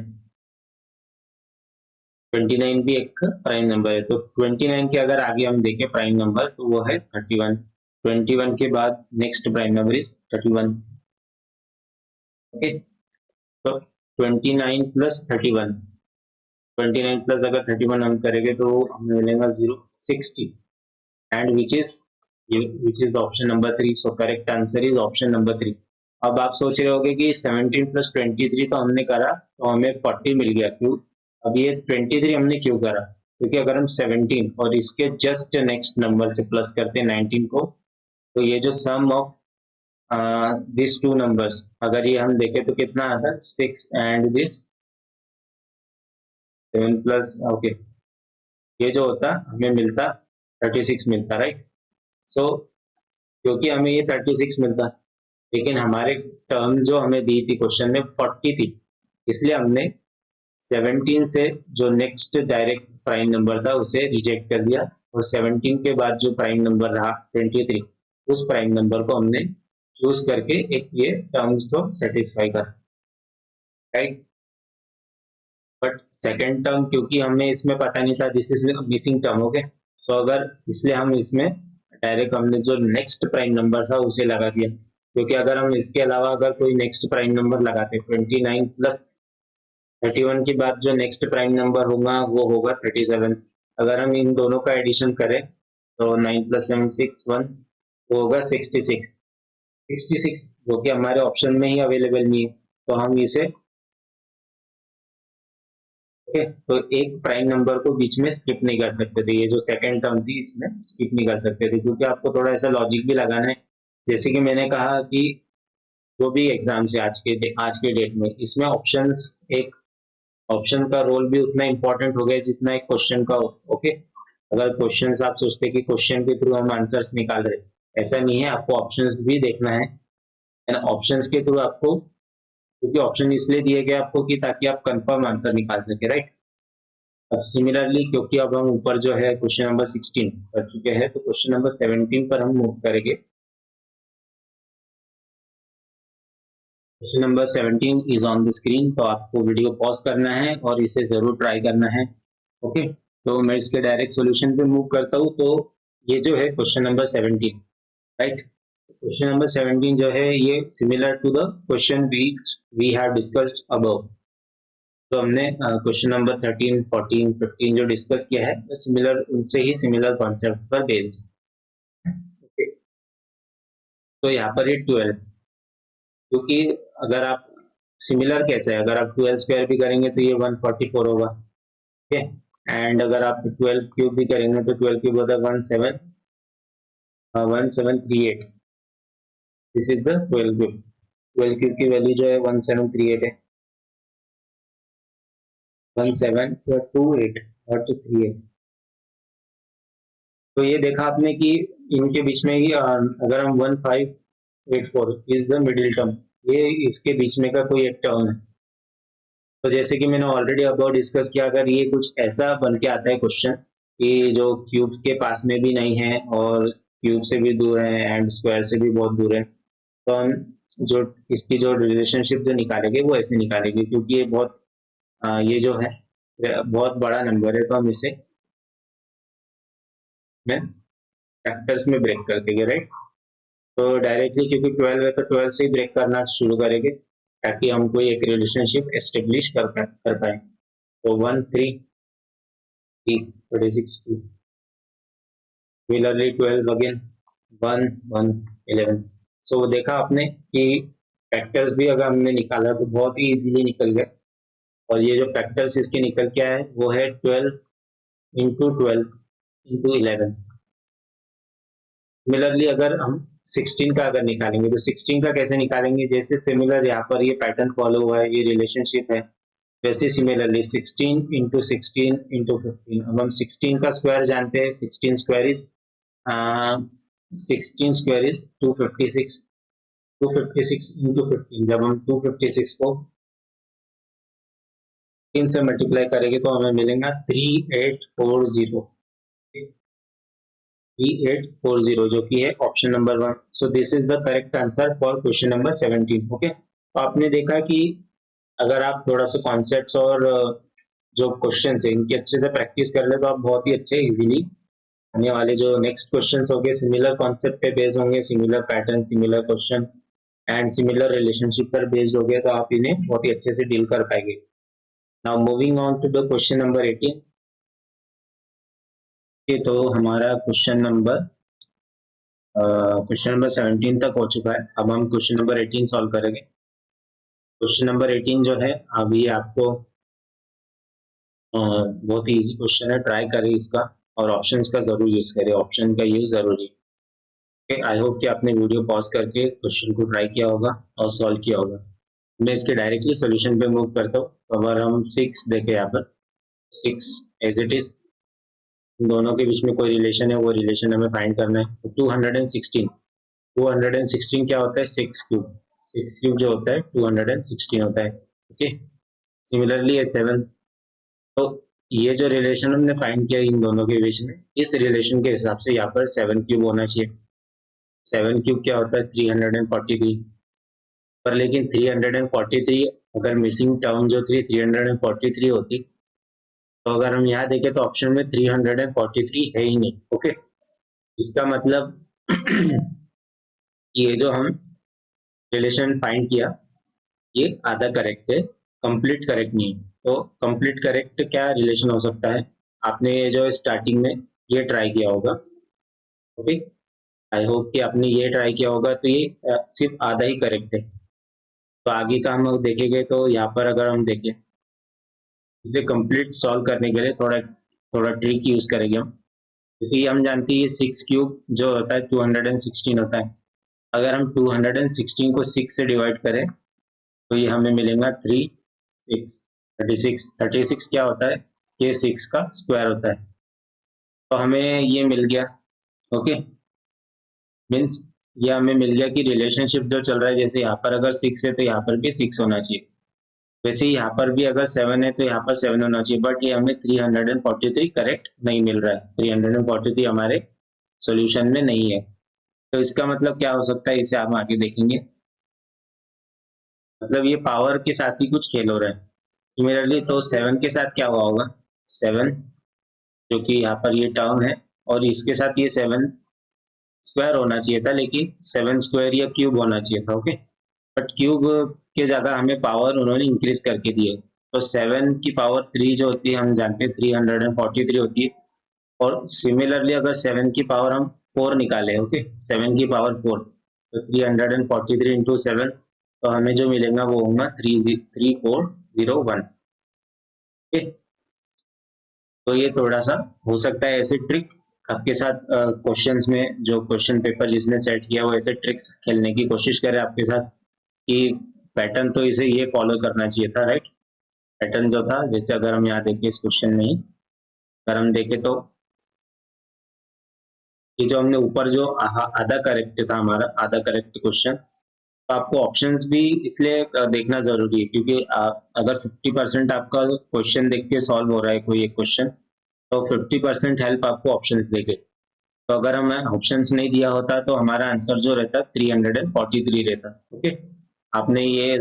29 भी एक प्राइम नंबर है, तो 29 के अगर आगे हम देखें प्राइम नंबर तो वो है 31, 21 के बाद next prime number is 31, okay, तो 29 प्लस 31, 29 प्लस अगर 31 हम करेंगे तो हमें मिलेगा 0 60, and which is the option number 3, so correct answer is option number 3। अब आप सोच रहे होगे कि 17 प्लस 23 तो हमने करा तो हमें 40 मिल गया, क्यों, अब ये 23 हमने क्यों करा, क्योंकि अगर हम 17 और इसके जस्ट नेक्स्ट नंबर से प्लस करते हैं 19 को, तो ये जो सम ऑफ दिस टू नंबर्स अगर ये हम देखें तो कितना आता है 6 एंड दिस 7 प्लस, ओके, ये जो होता हमें मिलता 36 मिलता, राइट, सो क्योंकि हमें ये 36 मिलता, लेकिन हमारे टर्म जो हमें दी थी क्वेश्चन में 40 थी, इसलिए हमने 17 से जो नेक्स्ट डायरेक्ट प्राइम नंबर था उसे रिजेक्ट कर दिया, और 17 के बाद जो प्राइम नंबर रहा 23, उस प्राइम नंबर को हमने चूज करके एक ये टर्म्स को सेटिस्फाई कर, राइट। बट सेकेंड टर्म क्योंकि हमें इसमें पता नहीं था, this is missing term, okay. तो अगर इसलिए हम इसमें डायरेक्ट हमने जो नेक्स्ट प्राइम नंबर था उसे लगा दिया, क्योंकि अगर हम इसके अलावा अगर कोई नेक्स्ट प्राइम नंबर लगाते 29 प्लस 31 के बाद जो नेक्स्ट प्राइम नंबर होगा वो होगा 37। अगर हम इन दोनों का एडिशन करें तो 9 प्लस 7 6 1, वो होगा 66। 66 जो कि हमारे ऑप्शन में ही अवेलेबल नहीं है, तो हम इसे ओके, तो एक प्राइम नंबर को बीच में स्किप नहीं कर सकते थे, ये जो सेकंड टर्म थी इसमें स्किप नहीं कर सकते थे, क्योंकि आपको थोड़ा ऐसा लॉजिक भी लगाना है। जैसे कि मैंने कहा कि जो भी एग्जाम है आज के डेट में, इसमें ऑप्शंस एक ऑप्शन का रोल भी उतना इंपॉर्टेंट हो गया जितना एक क्वेश्चन का हो, ओके। अगर क्वेश्चंस आप सोचते कि क्वेश्चन के थ्रू हम आंसर्स निकाल रहे, ऐसा नहीं है, आपको ऑप्शंस भी देखना है, एंड ऑप्शंस के थ्रू आपको, क्योंकि ऑप्शन इसलिए दिए गए आपको कि ताकि आप कंफर्म आंसर निकाल सके, राइट। अब सिमिलरली क्योंकि अब हम ऊपर जो है क्वेश्चन नंबर 16 कर चुके हैं, तो क्वेश्चन नंबर 17 पर हम मूव करेंगे। Question number 17 is on the screen, तो आपको वीडियो पॉज करना है और इसे जरूर ट्राई करना है, ओके। तो मैं इसके डायरेक्ट सॉल्यूशन पे मूव करता हूँ। तो ये जो है question number 17, right. Question number 17 जो है ये similar to the question we have discussed above. तो हमने क्वेश्चन नंबर 13 14 15 जो डिस्कस किया है, तो सिमिलर उनसे ही सिमिलर कॉन्सेप्ट पर बेस्ड, ओके। तो यहाँ पर ये 12, क्योंकि अगर आप सिमिलर कैसे है, अगर आप 12 स्क्वायर भी करेंगे तो ये 144 होगा, ठीक है। एंड अगर आप 12 क्यूब भी करेंगे तो 12 क्यूब होता है 1738। This is the 12 cube. 12 cube की वैल्यू जो है 1738 है, 1728 और 38। तो ये देखा आपने कि इनके बीच में ही अगर हम 1584 इज द मिडिल टर्म, ये इसके बीच में का कोई एक टर्म है। तो जैसे कि मैंने ऑलरेडी अबाउट डिस्कस किया, अगर ये कुछ ऐसा बन के आता है क्वेश्चन कि जो क्यूब के पास में भी नहीं है और क्यूब से भी दूर है एंड स्क्वायर से भी बहुत दूर है, तो हम जो इसकी जो रिलेशनशिप जो निकालेंगे वो ऐसे निकालेंगे, क्योंकि ये बहुत ये जो है बहुत बड़ा नंबर है, तो हम इसे फैक्टर्स में ब्रेक कर देंगे, राइट। तो डायरेक्टली क्योंकि 12 है तो 12 से ही ब्रेक करना शुरू करेंगे, ताकि हम कोई एक रिलेशनशिप एस्टेब्लिश कर पाए। तो 1 3 36 2, सिमिलरली 12 अगेन 1 1 11। सो देखा आपने कि फैक्टर्स भी अगर हमने निकाला तो बहुत ही इजीली निकल गए, और ये जो फैक्टर्स इसके निकल के आए वो है 12 इंटू 12 इंटू 11। सिमिलरली अगर हम 16 का अगर निकालेंगे तो 16 का कैसे निकालेंगे, जैसे सिमिलर यहाँ पर ये पैटर्न फॉलो हुआ है, ये रिलेशनशिप है, वैसे सिमिलरली 16 इंटू 16 इंटू 15। अब हम 16 का स्क्वायर जानते हैं, 16 स्क्वायर इज 256। 256 इंटू 15, जब हम 256 को 3 से मल्टीप्लाई करेंगे तो हमें मिलेगा 3840, 3840, जो कि है option number 1। So this is the correct answer for question number 17, okay. तो आपने देखा कि अगर आप थोड़ा सा कॉन्सेप्ट्स और जो क्वेश्चन है इनकी अच्छे से प्रैक्टिस कर ले तो आप बहुत ही अच्छे इजीली आने वाले जो नेक्स्ट क्वेश्चन होंगे सिमिलर कॉन्सेप्ट पे बेस्ड होंगे, similar pattern, similar question and similar relationship पर बेस्ड हो गए, तो आप इन्हें बहुत ही अच्छे से डील कर पाएंगे। Now moving on to the question number 18। तो हमारा क्वेश्चन नंबर 17 तक हो चुका है। अब हम क्वेश्चन नंबर 18 सॉल्व करेंगे। क्वेश्चन नंबर 18 जो है अभी आपको बहुत ही इजी क्वेश्चन है, ट्राई करें इसका और ऑप्शंस का जरूर यूज करें, ऑप्शन का यूज जरूरी है। आई होप कि आपने वीडियो पॉज करके क्वेश्चन को ट्राई किया होगा और सॉल्व किया होगा। मैं इसके डायरेक्टली सॉल्यूशन पे मूव करता हूँ। तो अगर हम 6 देखें यहाँ पर, 6 एज इट इज, इन दोनों के बीच में कोई रिलेशन है, वो रिलेशन हमें फाइंड करना है। तो 216 क्या होता है? 6 क्यूब जो होता है 216 होता है। ओके, सिमिलरली है 7। तो ये जो रिलेशन हमने फाइंड किया इन दोनों के बीच में, इस रिलेशन के हिसाब से यहाँ पर 7 क्यूब होना चाहिए। 7 क्यूब क्या होता है? 343। पर लेकिन 343 अगर मिसिंग टर्म जो थी 343 होती, तो अगर हम यहाँ देखें तो ऑप्शन में 343 है ही नहीं। ओके, इसका मतलब ये जो हम रिलेशन फाइंड किया ये आधा करेक्ट है, कंप्लीट करेक्ट नहीं है। तो कंप्लीट करेक्ट क्या रिलेशन हो सकता है? आपने ये जो स्टार्टिंग में ये ट्राई किया होगा। ओके, आई होप कि आपने ये ट्राई किया होगा। तो ये सिर्फ आधा ही करेक्ट है। तो आगे का हम देखेंगे। तो यहाँ पर अगर हम देखें, इसे कंप्लीट सॉल्व करने के लिए थोड़ा थोड़ा ट्रिक यूज करेंगे हम। जैसे हम जानते हैं 6 क्यूब जो होता है 216 होता है। अगर हम 216 को 6 से डिवाइड करें तो ये हमें मिलेगा 36 क्या होता है? ये 6 का स्क्वायर होता है। तो हमें ये मिल गया। ओके, मीन्स ये हमें मिल गया कि रिलेशनशिप जो चल रहा है, जैसे यहाँ पर अगर 6 है तो यहाँ पर भी 6 होना चाहिए। वैसे ही यहाँ पर भी अगर 7 है तो यहाँ पर 7 होना चाहिए। बट ये हमें 343 करेक्ट नहीं मिल रहा है। 343 हमारे सॉल्यूशन में नहीं है। तो इसका मतलब क्या हो सकता है, इसे हम आगे देखेंगे। मतलब ये पावर के साथ ही कुछ खेल हो रहा है। सिमिलरली तो 7 के साथ क्या हुआ होगा? 7 जो कि यहाँ पर ये टर्म है, और इसके साथ ये 7 स्क्वायर होना चाहिए था, लेकिन 7 स्क्वायर या क्यूब होना चाहिए था। ओके, बट क्यूब के जगह हमें पावर उन्होंने इंक्रीज करके दी है। तो 7 की पावर 3 जो होती है हम जानते हैं 343 होती है। और सिमिलरली अगर 7 की पावर हम 4 निकाले, ओके, 7 की पावर 4, तो 343 इंटू 7, तो हमें जो मिलेगा वो होगा 3401। ओके, तो ये थोड़ा सा हो सकता है ऐसे ट्रिक आपके साथ क्वेश्चंस में, जो क्वेश्चन पेपर जिसने सेट किया वो ऐसे ट्रिक्स खेलने की कोशिश करे आपके साथ कि पैटर्न तो इसे ये फॉलो करना चाहिए था, राइट? पैटर्न जो था, जैसे अगर हम यहाँ देखें इस क्वेश्चन में ही अगर हम देखें तो ये जो हमने ऊपर जो आधा करेक्ट था हमारा आधा करेक्ट क्वेश्चन, तो आपको ऑप्शंस भी इसलिए देखना जरूरी है क्योंकि अगर 50% आपका क्वेश्चन देख के सॉल्व हो रहा है कोई एक क्वेश्चन, तो 50% हेल्प आपको ऑप्शंस देंगे। तो अगर हमें ऑप्शंस नहीं दिया होता तो हमारा आंसर जो रहता 343 रहता। ओके, आपने ये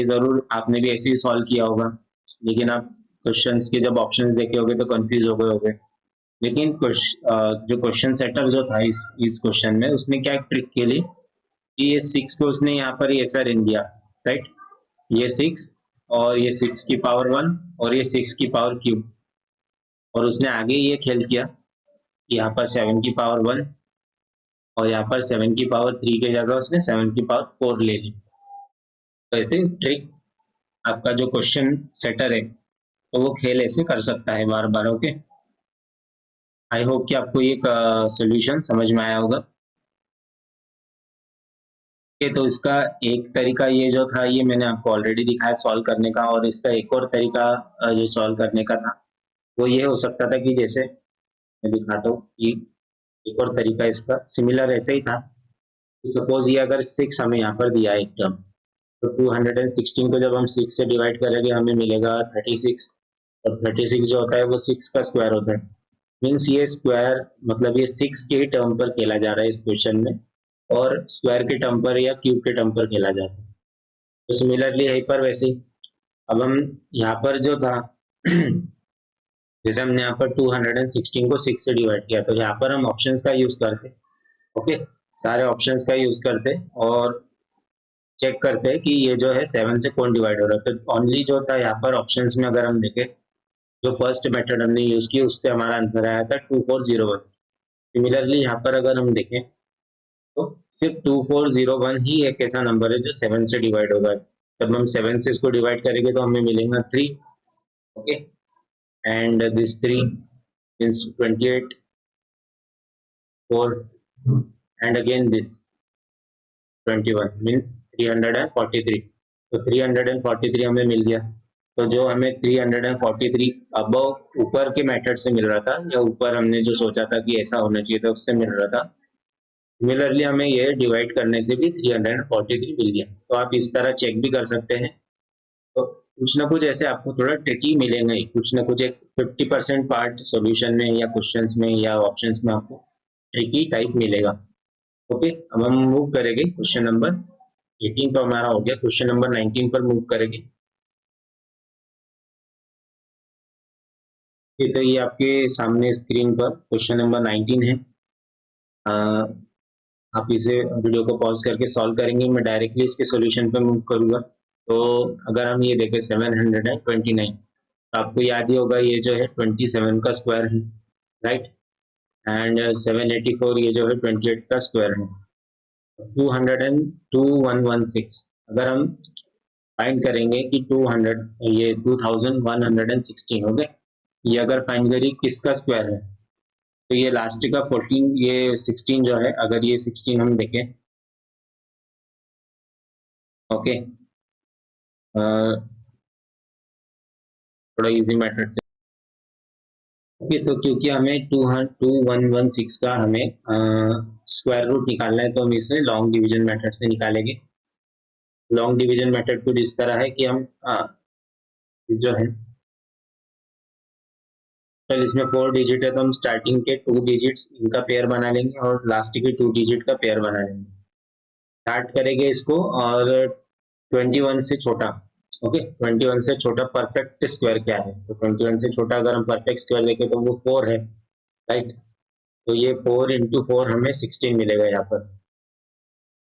जरूर आपने भी ऐसे ही सॉल्व किया होगा, लेकिन आप क्वेश्चंस के जब ऑप्शंस देखे होगे तो कंफ्यूज हो गए होगे। लेकिन जो क्वेश्चन सेटर जो था इस क्वेश्चन में, उसने क्या ट्रिक के लिए कि ये 6 को उसने यहाँ पर ऐसा रख दिया, राइट? ये 6 और ये 6 की पावर 1 और ये 6 की पावर क्यूब, और उसने आगे ये खेल किया यहाँ पर 7 की पावर 1 और यहाँ पर 7 की पावर 3 के जगह उसने 7 की पावर 4 ले ली। तो ऐसे ट्रिक आपका जो क्वेश्चन सेटर है तो वो खेल ऐसे कर सकता है बार बार। ओके, आई होप कि आपको ये सोल्यूशन समझ में आया होगा। तो इसका एक तरीका ये जो था ये मैंने आपको ऑलरेडी दिखाया सॉल्व करने का, और इसका एक और तरीका जो सॉल्व करने का था वो ये हो सकता था कि जैसे मैं दिखाता हूँ कि एक और तरीका इसका सिमिलर ऐसे ही था। सपोज ये अगर 6 हमें यहाँ पर दिया है एक टर्म, तो 216 को जब हम 6 से डिवाइड करेंगे हमें मिलेगा 36, और 36 जो होता है वो 6 का स्क्वायर होता है। मीन्स ये स्क्वायर मतलब ये 6 के टर्म पर खेला जा रहा है इस क्वेश्चन में, और स्क्वायर के टर्म पर या क्यूब के टर्म पर खेला जा रहा है। तो सिमिलरली यहीं पर वैसे ही अब हम यहाँ पर जो था जैसे हमने यहाँ पर 216 को 6 से डिवाइड किया, तो यहाँ पर हम ऑप्शंस का यूज करते। ओके, सारे ऑप्शंस का यूज करते और चेक करते हैं कि ये जो है 7 से कौन डिवाइड हो रहा है। तो ओनली जो था यहाँ पर ऑप्शंस में अगर हम देखें, जो फर्स्ट मेथड हमने यूज की उससे हमारा आंसर आया था 2401। सिमिलरली यहाँ पर अगर हम देखें तो सिर्फ 2401 ही एक ऐसा नंबर है जो 7 से डिवाइड होगा। जब हम 7 से इसको डिवाइड करेंगे तो हमें मिलेगा 3। Okay, and this 3 means 28, 4, and again this 21 means 343। तो 343 हमें मिल गया। तो जो हमें 343 अबव ऊपर के मेथड से मिल रहा था, या ऊपर हमने जो सोचा था कि ऐसा होना चाहिए था उससे मिल रहा था, सिमिलरली हमें ये डिवाइड करने से भी 343 मिल गया। तो आप इस तरह चेक भी कर सकते हैं। तो कुछ ना कुछ ऐसे आपको थोड़ा ट्रिकी मिलेंगे ही, कुछ ना कुछ एक 50% पार्ट सॉल्यूशन में या क्वेश्चंस में या ऑप्शंस में आपको ट्रिकी टाइप मिलेगा। ओके, अब हम मूव करेंगे क्वेश्चन नंबर 18 तो हमारा हो गया, क्वेश्चन नंबर 19 पर मूव करेंगे। तो ये आपके सामने स्क्रीन पर क्वेश्चन नंबर 19 है। आप इसे वीडियो को पॉज करके सॉल्व करेंगे, मैं डायरेक्टली इसके सॉल्यूशन पर मूव करूंगा। तो अगर हम ये देखें 729, तो आपको याद ही होगा ये जो है 27 का स्क्वायर है, राइट। एंड 784 ये जो है 28 का स्क्वायर है। 2116 अगर हम फाइंड करेंगे कि 200 ये 2116 हो गए, ये अगर फाइंड करें किसका स्क्वायर है, तो ये लास्ट का 14, ये 16 जो है, अगर ये 16 हम देखें, ओके, थोड़ा इजी मेथड से। ओके, तो क्योंकि हमें 2116 का हमें स्क्वायर रूट निकालना है, तो हम इसे लॉन्ग डिवीजन मेथड से निकालेंगे। लॉन्ग डिवीजन मेथड कुछ इस तरह है कि हम जो है, चल इसमें 4 डिजिट है, तो हम स्टार्टिंग के 2 डिजिट्स इनका पेयर बना लेंगे और लास्ट के 2 डिजिट का पेयर बना लेंगे। स्टार्ट करेंगे इसको, और 21 से छोटा, ओके, 21 से छोटा परफेक्ट स्क्वायर क्या है, तो 21 से छोटा अगर हम परफेक्ट स्क्वायर देखें तो वो 4 है, राइट। तो ये 4 इंटू 4 हमें 16 मिलेगा यहाँ पर,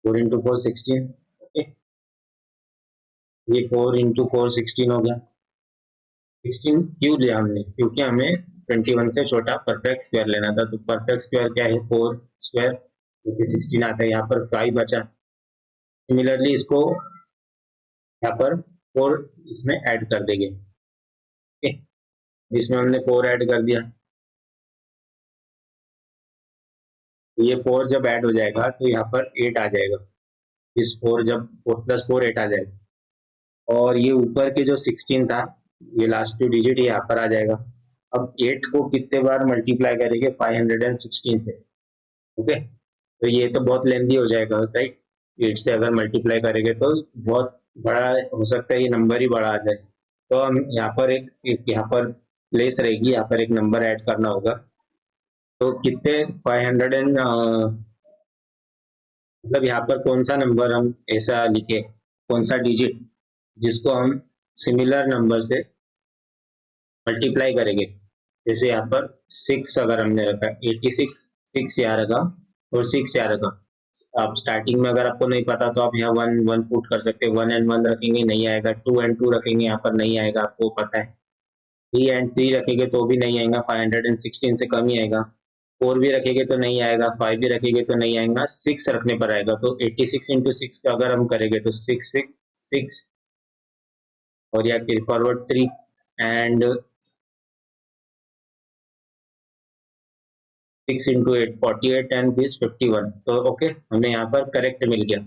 4 इंटू 4 16, ओके। ये 4 इंटू 4 16 हो गया। 16 क्यों लिया हमने, क्योंकि हमें 21 से छोटा परफेक्ट स्क्वायर लेना था। तो परफेक्ट स्क्वायर क्या है, 4 स्क्वायर, क्योंकि 16 आता है, यहाँ पर 5 बचा। सिमिलरली इसको यहाँ पर 4 इसमें ऐड कर देंगे, ओके। इसमें हमने 4 ऐड कर दिया, ये 4 जब ऐड हो जाएगा तो यहाँ पर 8 आ जाएगा। इस 4 जब 4 प्लस 4 8 आ जाएगा, और ये ऊपर के जो 16 था, ये लास्ट 2 डिजिट यहाँ पर आ जाएगा। अब 8 को कितने बार मल्टीप्लाई करेंगे, 516 से, ओके। तो ये तो बहुत लेंदी हो जाएगा, राइट। 8 से अगर मल्टीप्लाई करेंगे तो बहुत बड़ा हो सकता है, ये नंबर ही बड़ा आ जाए। तो हम यहाँ पर एक यहाँ पर प्लेस रहेगी, यहाँ पर एक नंबर ऐड करना होगा। तो कितने 500 एंड मतलब यहाँ पर कौन सा नंबर हम ऐसा लिखे, कौन सा डिजिट जिसको हम सिमिलर नंबर से मल्टीप्लाई करेंगे। जैसे यहाँ पर 6 अगर हमने रखा, 86 6 यहाँ रखा और 6 यहाँ रखा। आप स्टार्टिंग में अगर आपको नहीं पता तो आप यहाँ 1 1 पुट कर सकते हैं, 1 एंड 1 रखेंगे नहीं आएगा, 2 एंड 2 रखेंगे यहाँ पर नहीं आएगा, आपको पता है। 3 एंड 3 रखेंगे तो भी नहीं आएगा, 516 से कम ही आएगा। 4 भी रखेंगे तो नहीं आएगा, 5 भी रखेंगे तो नहीं आएगा, 6 रखने पर आएगा। तो 86 इंटू 6 का अगर हम करेंगे तो 6 6 6, और या फिर forward 3 and 6 into 8 48 and this 51। तो ओके, हमें यहाँ पर करेक्ट मिल गया।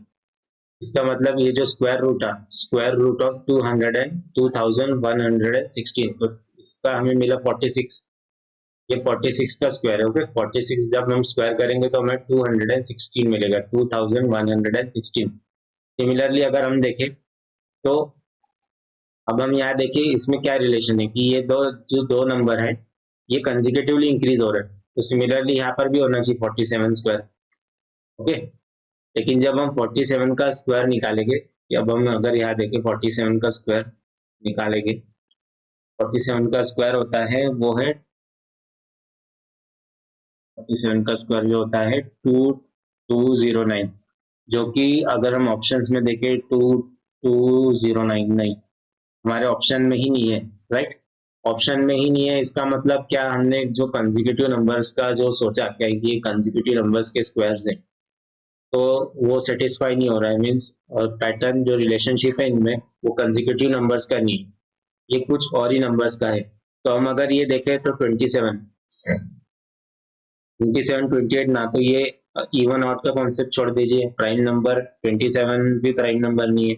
इसका मतलब ये जो स्क्वायर रूट है, स्क्वायर रूट ऑफ 2116, तो इसका हमें मिला 46। ये 46 का स्क्वायर है, ओके। 46 जब हम स्क्वायर करेंगे तो हमें 216 मिलेगा, 2116। सिमिलरली अगर हम देखें तो अब हम यहाँ देखें इसमें क्या रिलेशन है कि ये जो दो नंबर है ये कंसेक्यूटिवली इंक्रीज हो रहे हैं, तो सिमिलरली यहाँ पर भी होना चाहिए 47 स्क्वायर, ओके। लेकिन जब हम 47 का स्क्वायर निकालेंगे, अब हम अगर यहाँ देखें 47 का स्क्वायर निकालेंगे, 47 का स्क्वायर होता है वो है 47 का स्क्वायर जो होता है 2209, जो कि अगर हम ऑप्शंस में देखें 2209 नहीं, हमारे ऑप्शन में ही नहीं है, राइट। ऑप्शन में ही नहीं है, इसका मतलब क्या, हमने जो कंसेक्यूटिव नंबर्स का जो सोचा क्या ये कंसेक्यूटिव नंबर्स के स्क्वायर्स हैं, तो वो सेटिस्फाई नहीं हो रहा है। मीन्स पैटर्न जो रिलेशनशिप है इनमें वो कंसेक्यूटिव नंबर्स का नहीं है, ये कुछ और ही नंबर्स का है। तो हम अगर ये देखें तो 27 28 ना, तो ये इवन आउट का कॉन्सेप्ट छोड़ दीजिए, प्राइम नंबर 27 भी प्राइम नंबर नहीं है,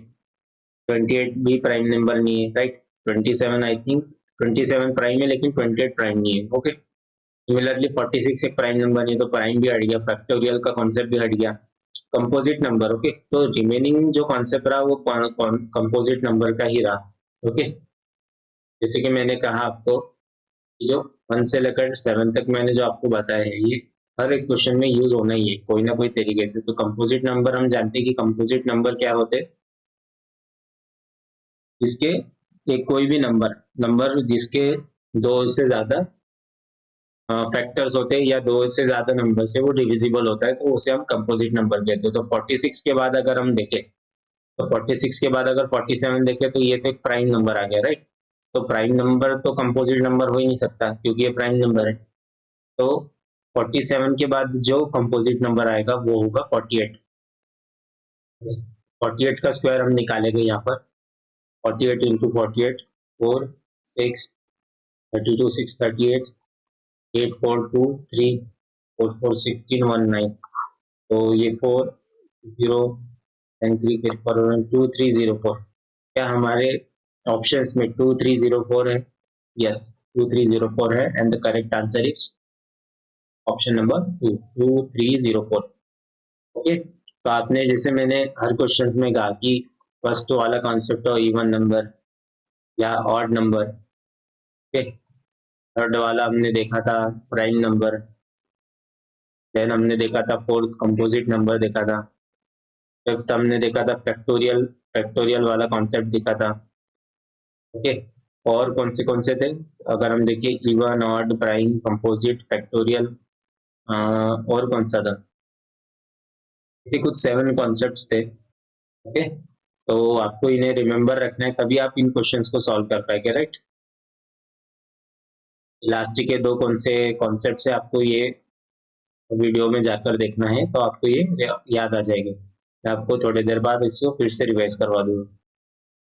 28 भी प्राइम नंबर नहीं है, राइट। 27 आई थिंक 27 प्राइम है, लेकिन 28 प्राइम नहीं है। ओके, सिमिलरली 46 एक प्राइम नंबर नहीं, तो प्राइम भी हट गया, फैक्टोरियल का कॉन्सेप्ट भी हट गया। कंपोजिट नंबर, ओके, तो रिमेनिंग जो कॉन्सेप्ट रहा वो कंपोजिट नंबर का ही रहा। ओके, जैसे कि मैंने कहा आपको, जो 1 से लेकर 7 तक मैंने जो आपको बताया है, ये हर एक क्वेश्चन में यूज होना ही है कोई ना कोई तरीके से। तो कंपोजिट नंबर हम जानते हैं कि कंपोजिट नंबर क्या होते हैं, जिसके एक कोई भी नंबर नंबर जिसके दो से ज्यादा फैक्टर्स होते हैं या दो से ज्यादा नंबर से वो डिविजिबल होता है, तो उसे हम कंपोजिट नंबर कहते हैं। तो 46 के बाद अगर हम देखें, तो 46 के बाद अगर 47 देखें, तो ये तो एक प्राइम नंबर आ गया, राइट। तो प्राइम नंबर तो कंपोजिट नंबर हो ही नहीं सकता क्योंकि ये प्राइम नंबर है। तो 47 के बाद जो कंपोजिट नंबर आएगा वो होगा 48। 48 का स्क्वायर हम निकालेंगे यहाँ पर। 48 इंटू 48, 4 6 32 6 38 8 4 2 3 4 4 16 1 9। तो ये 4 0 एंड 3 के पर 2 3 0 4। क्या हमारे ऑप्शंस में 2 3 0 4 है? यस, 2 3 0 4 है, and the correct answer is option number 2 2 3 0 4। Okay, तो आपने जैसे मैंने हर क्वेश्चन में कहा कि फर्स्ट वाला कॉन्सेप्ट हो इवन नंबर या ऑड नंबर। ओके, थर्ड वाला हमने देखा था प्राइम नंबर, देन हमने देखा था फोर्थ कंपोजिट नंबर देखा था, फिफ्थ हमने देखा था फैक्टोरियल फैक्टोरियल वाला कॉन्सेप्ट देखा था। ओके, और कौन से थे? अगर हम देखें even odd prime composite factorial, और कौन सा था? ऐसे कुछ 7 कॉन्सेप्ट्स थे। ओके, तो आपको इन्हें रिमेम्बर रखना है, तभी आप इन क्वेश्चंस को सॉल्व कर पाएंगे, राइट। इलास्टिक के दो कौन से कॉन्सेप्ट है आपको ये वीडियो में जाकर देखना है, तो आपको ये याद आ जाएगी। मैं आपको थोड़ी देर बाद इसको फिर से रिवाइज करवा दूंगा।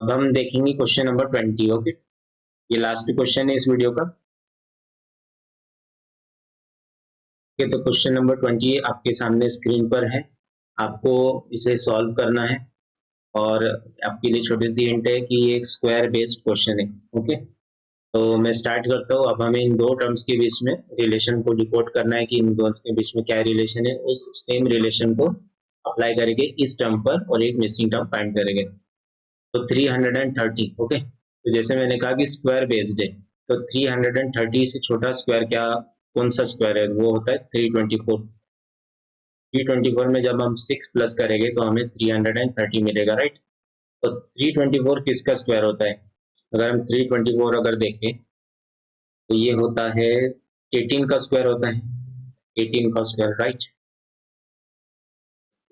अब हम देखेंगे क्वेश्चन नंबर 20। ओके, ये लास्ट क्वेश्चन है इस वीडियो का। ओके, तो क्वेश्चन नंबर 20 आपके सामने स्क्रीन पर है, आपको इसे सॉल्व करना है। और आपके लिए छोटी सी हिंट है कि ये एक स्क्वायर बेस्ड क्वेश्चन है। ओके, तो मैं स्टार्ट करता हूँ। अब हमें इन दो टर्म्स के बीच में रिलेशन को डिकोड करना है कि इन दोनों के बीच में क्या रिलेशन है, उस सेम रिलेशन को अप्लाई करेंगे इस टर्म पर और एक मिसिंग टर्म फाइंड करेंगे। तो 330। ओके, तो जैसे मैंने कहा कि स्क्वायर बेस्ड है, तो 330 से छोटा स्क्वायर क्या, कौन सा स्क्वायर है? वो होता है 324। 324 में जब हम 6 प्लस करेंगे तो हमें 330 मिलेगा, राइट। तो 324 किसका स्क्वायर होता है? अगर हम 324 अगर देखें, तो ये होता है 18 का स्क्वायर होता है। 18 का स्क्वायर, राइट।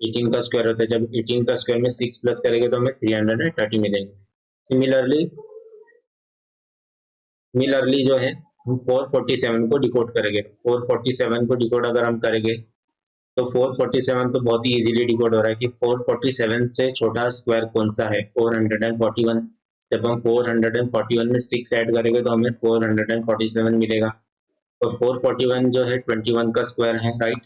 18 का स्क्वायर होता है। जब 18 का स्क्वायर में 6 प्लस करेंगे तो हमें 330 मिलेंगे। सिमिलरली सिमिलरली जो है, हम 447 को डिकोड करेंगे। 447 को डिकोड अगर हम करेंगे, तो 447 तो बहुत ही इजीली डिकोड हो रहा है कि 447 से छोटा स्क्वायर कौन सा है? 441। जब हम 441 में 6 ऐड करेंगे तो हमें 447 मिलेगा। तो 441 जो है 21 का स्क्वायर है, राइट।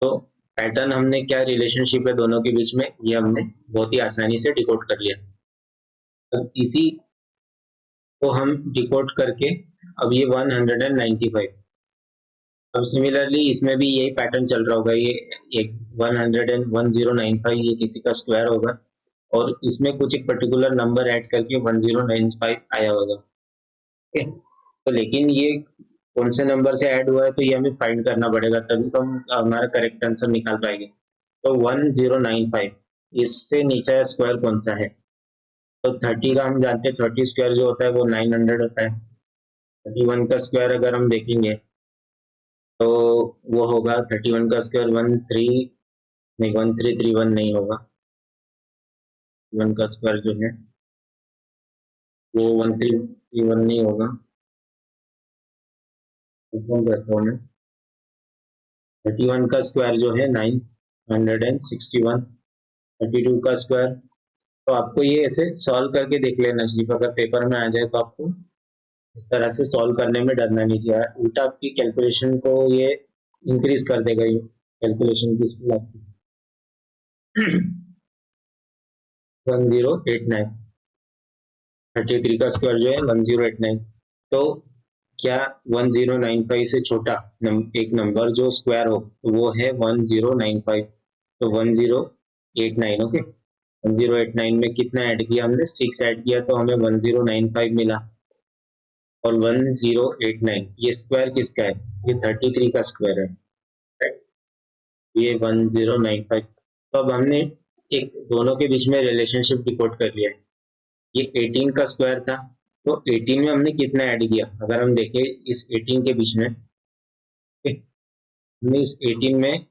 तो पैटर्न हमने क्या रिलेशनशिप है दोनों के बीच में, ये हमने बहुत ही आसानी से डिकोड कर लिया। अब इसी को हम डिकोड करके, अब ये 195। अब सिमिलरली इसमें भी यही पैटर्न चल रहा होगा, ये 1095 ये किसी का स्क्वायर होगा, और इसमें कुछ एक पर्टिकुलर नंबर ऐड करके 1095 आया होगा। ओके, तो लेकिन ये कौन से नंबर से ऐड हुआ है, तो ये हमें फाइंड करना पड़ेगा, तभी तो हम हमारा करेक्ट आंसर निकाल पाएंगे। तो 1095, इससे नीचे स्क्वायर कौन सा है? तो 30 का हम जानते हैं, 30 स्क्वायर जो होता है वो 900 होता है। 31 का स्क्वायर अगर हम देखेंगे, तो वो होगा 31 का स्क्वायर 1331 नहीं होगा। 1 का स्क्वायर जो है वो 1331 नहीं होगा। 31 का स्क्वायर जो है 961। 32 का स्क्वायर, तो आपको ये ऐसे सॉल्व करके देख लेना चाहिए, अगर पेपर में आ जाए तो आपको इस तरह से सॉल्व करने में डरना नहीं चाहिए, उल्टा आपकी कैलकुलेशन को ये इंक्रीज कर देगा, ये कैलकुलेशन की स्पीड आपकी। 1089। 33 का स्क्वायर जो है 1089। तो क्या 1095 से छोटा एक नंबर जो स्क्वायर हो तो वो है 1095, तो 1089। ओके, 1089 में कितना ऐड किया हमने, 6 ऐड किया तो हमें 1095 मिला। और 1089 ये स्क्वायर किसका है, ये 33 का स्क्वायर है, right? ये 1095। तो अब हमने एक दोनों के बीच में रिलेशनशिप डिकोड कर लिया है। ये 18 का स्क्वायर था, तो 18 में हमने कितना ऐड किया, अगर हम देखें इस 18 के बीच में, हमने इस 18 में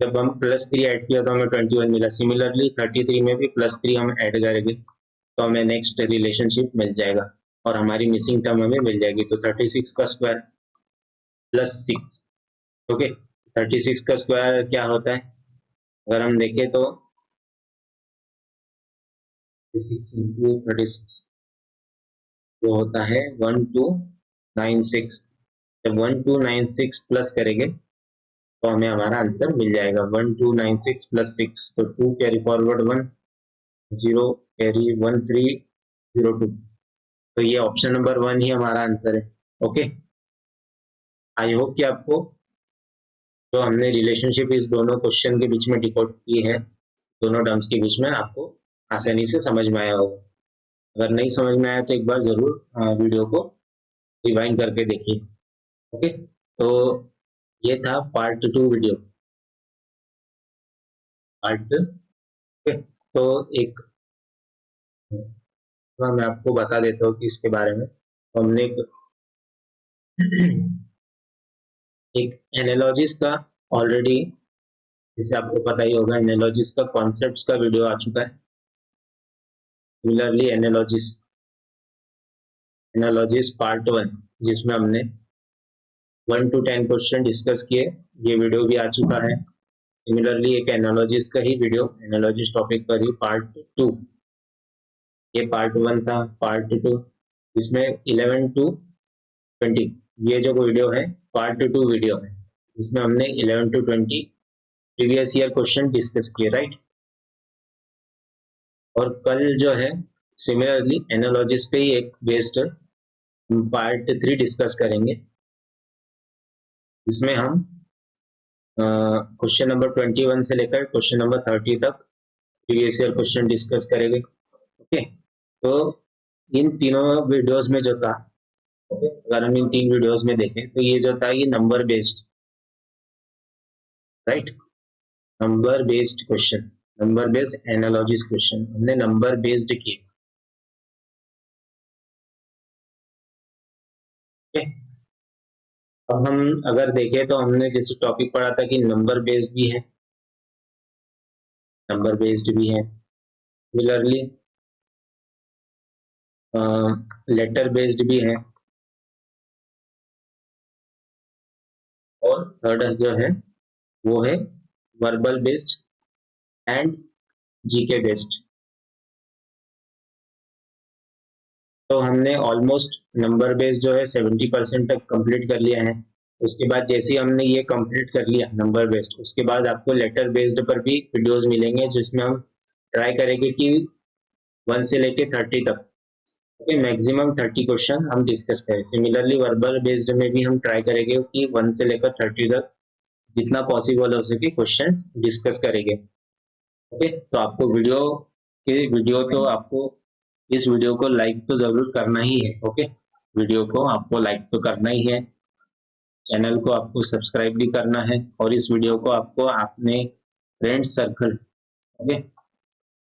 जब हम +3 ऐड किया तो हमें 21 मिला। सिमिलरली 33 में भी +3 हम ऐड करेंगे तो हमें नेक्स्ट रिलेशनशिप मिल जाएगा और हमारी मिसिंग टर्म हमें मिल जाएगी। तो 36 का स्क्वायर +6। ओके, 36 का स्क्वायर क्या होता है, अगर हम देखें तो 36 इंटू 36 वो होता है 1296। जब 1296 प्लस करेंगे तो हमें हमारा आंसर मिल जाएगा 1296 + 6, तो 2 कैरी फॉरवर्ड 1, 0 कैरी 1302। तो ये ऑप्शन नंबर 1 ही हमारा आंसर है। ओके, आई होप कि आपको जो हमने रिलेशनशिप इस दोनों क्वेश्चन के बीच में डिकोड की है, दोनों टर्म्स के बीच में, आपको आसानी से समझ में आया होगा। अगर नहीं समझ में आया तो एक बार जरूर वीडियो को रिवाइंड करके देखिए। ओके, तो ये था पार्ट 2 वीडियो। पार्ट ओके, तो एक मैं आपको बता देता हूँ कि इसके बारे में। तो हमने एक एनालॉजिस का ऑलरेडी, जैसे आपको पता ही होगा, एनालॉजिस का कॉन्सेप्ट्स का वीडियो आ चुका है। सिमिलरली एनालॉजिस पार्ट 1 जिसमें हमने 1 to 10 क्वेश्चन डिस्कस किए, ये वीडियो भी आ चुका है। सिमिलरली एक एनालॉजिस का ही वीडियो, एनालॉजिस टॉपिक पर ही पार्ट 2, ये पार्ट 1 था। पार्ट 2 इसमें 11 to 20, ये जो वीडियो है पार्ट 2 वीडियो है, इसमें हमने 11 to 20 previous year question discuss किए, राइट। और कल जो है सिमिलरली एनालॉजिस पे ही एक बेस्ड पार्ट 3 डिस्कस करेंगे, जिसमें हम क्वेश्चन नंबर 21 से लेकर क्वेश्चन नंबर 30 तक प्रीवियस ईयर क्वेश्चन डिस्कस करेंगे। ओके, तो इन तीनों वीडियोस में जो था, ओके, अगर हम इन 3 वीडियोस में देखें तो ये जो था ये number based, right, number based question, number based analogies question हमने नंबर बेस्ड किए। ओके, अब हम अगर देखें तो हमने जैसे टॉपिक पढ़ा था कि नंबर बेस्ड भी है, नंबर बेस्ड भी है, सिमिलरली लेटर बेस्ड भी है, और थर्ड जो है वो है verbal based and GK based. तो हमने ऑलमोस्ट नंबर बेस्ड जो है 70% तक कंप्लीट कर लिया है। उसके बाद जैसे ही हमने ये कंप्लीट कर लिया नंबर बेस्ड, उसके बाद आपको लेटर बेस्ड पर भी वीडियोस मिलेंगे, जिसमें हम ट्राई करेंगे कि 1 से लेके 30 तक, ओके, मैक्सिमम 30 क्वेश्चन हम डिस्कस करें। सिमिलरली वर्बल बेस्ड में भी हम ट्राई करेंगे कि 1 से लेकर 30 तक जितना पॉसिबल हो सके क्वेश्चंस डिस्कस करेंगे। ओके, तो आपको वीडियो तो आपको इस वीडियो को लाइक तो जरूर करना ही है। ओके, वीडियो को आपको लाइक तो करना ही है, चैनल को आपको सब्सक्राइब भी करना है, और इस वीडियो को आपको अपने friend circle, okay,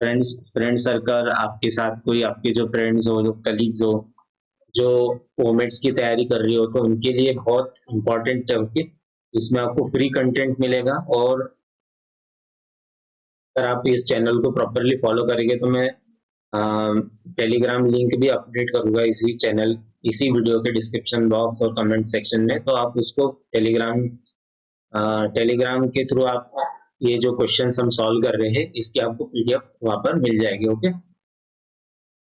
friend circle, आपके साथ कोई आपके जो फ्रेंड्स हो, जो कलीग्स हो, जो ओमेट्स की तैयारी कर रही हो, तो उनके लिए बहुत इंपॉर्टेंट है। ओके, इसमें आपको फ्री कंटेंट मिलेगा, और अगर आप इस चैनल को प्रॉपरली फॉलो करेंगे तो मैं टेलीग्राम लिंक भी अपडेट करूंगा इसी वीडियो के डिस्क्रिप्शन बॉक्स और कमेंट सेक्शन में, तो आप उसको टेलीग्राम के थ्रू आप ये जो क्वेश्चंस हम सॉल्व कर रहे हैं इसकी आपको पीडीएफ वहां पर मिल जाएगी। ओके,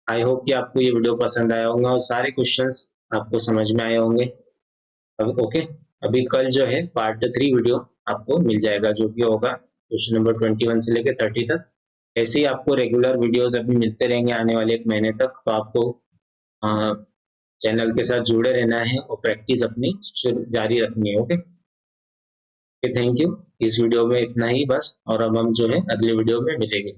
आई होप कि आपको ये वीडियो पसंद आया होगा और सारे क्वेश्चंस आपको समझ में आए होंगे। अब ओके, अभी कल जो है पार्ट 3 वीडियो आपको मिल जाएगा, जो कि होगा क्वेश्चन नंबर 21 से लेकर 30 तक। ऐसे ही आपको रेगुलर वीडियोस अभी मिलते रहेंगे आने वाले 1 महीने तक, तो आपको चैनल के साथ जुड़े रहना है और प्रैक्टिस अपनी जारी रखनी है। Okay, thank you. इस वीडियो में इतना ही बस, और अब हम जो है अगले वीडियो में मिलेंगे।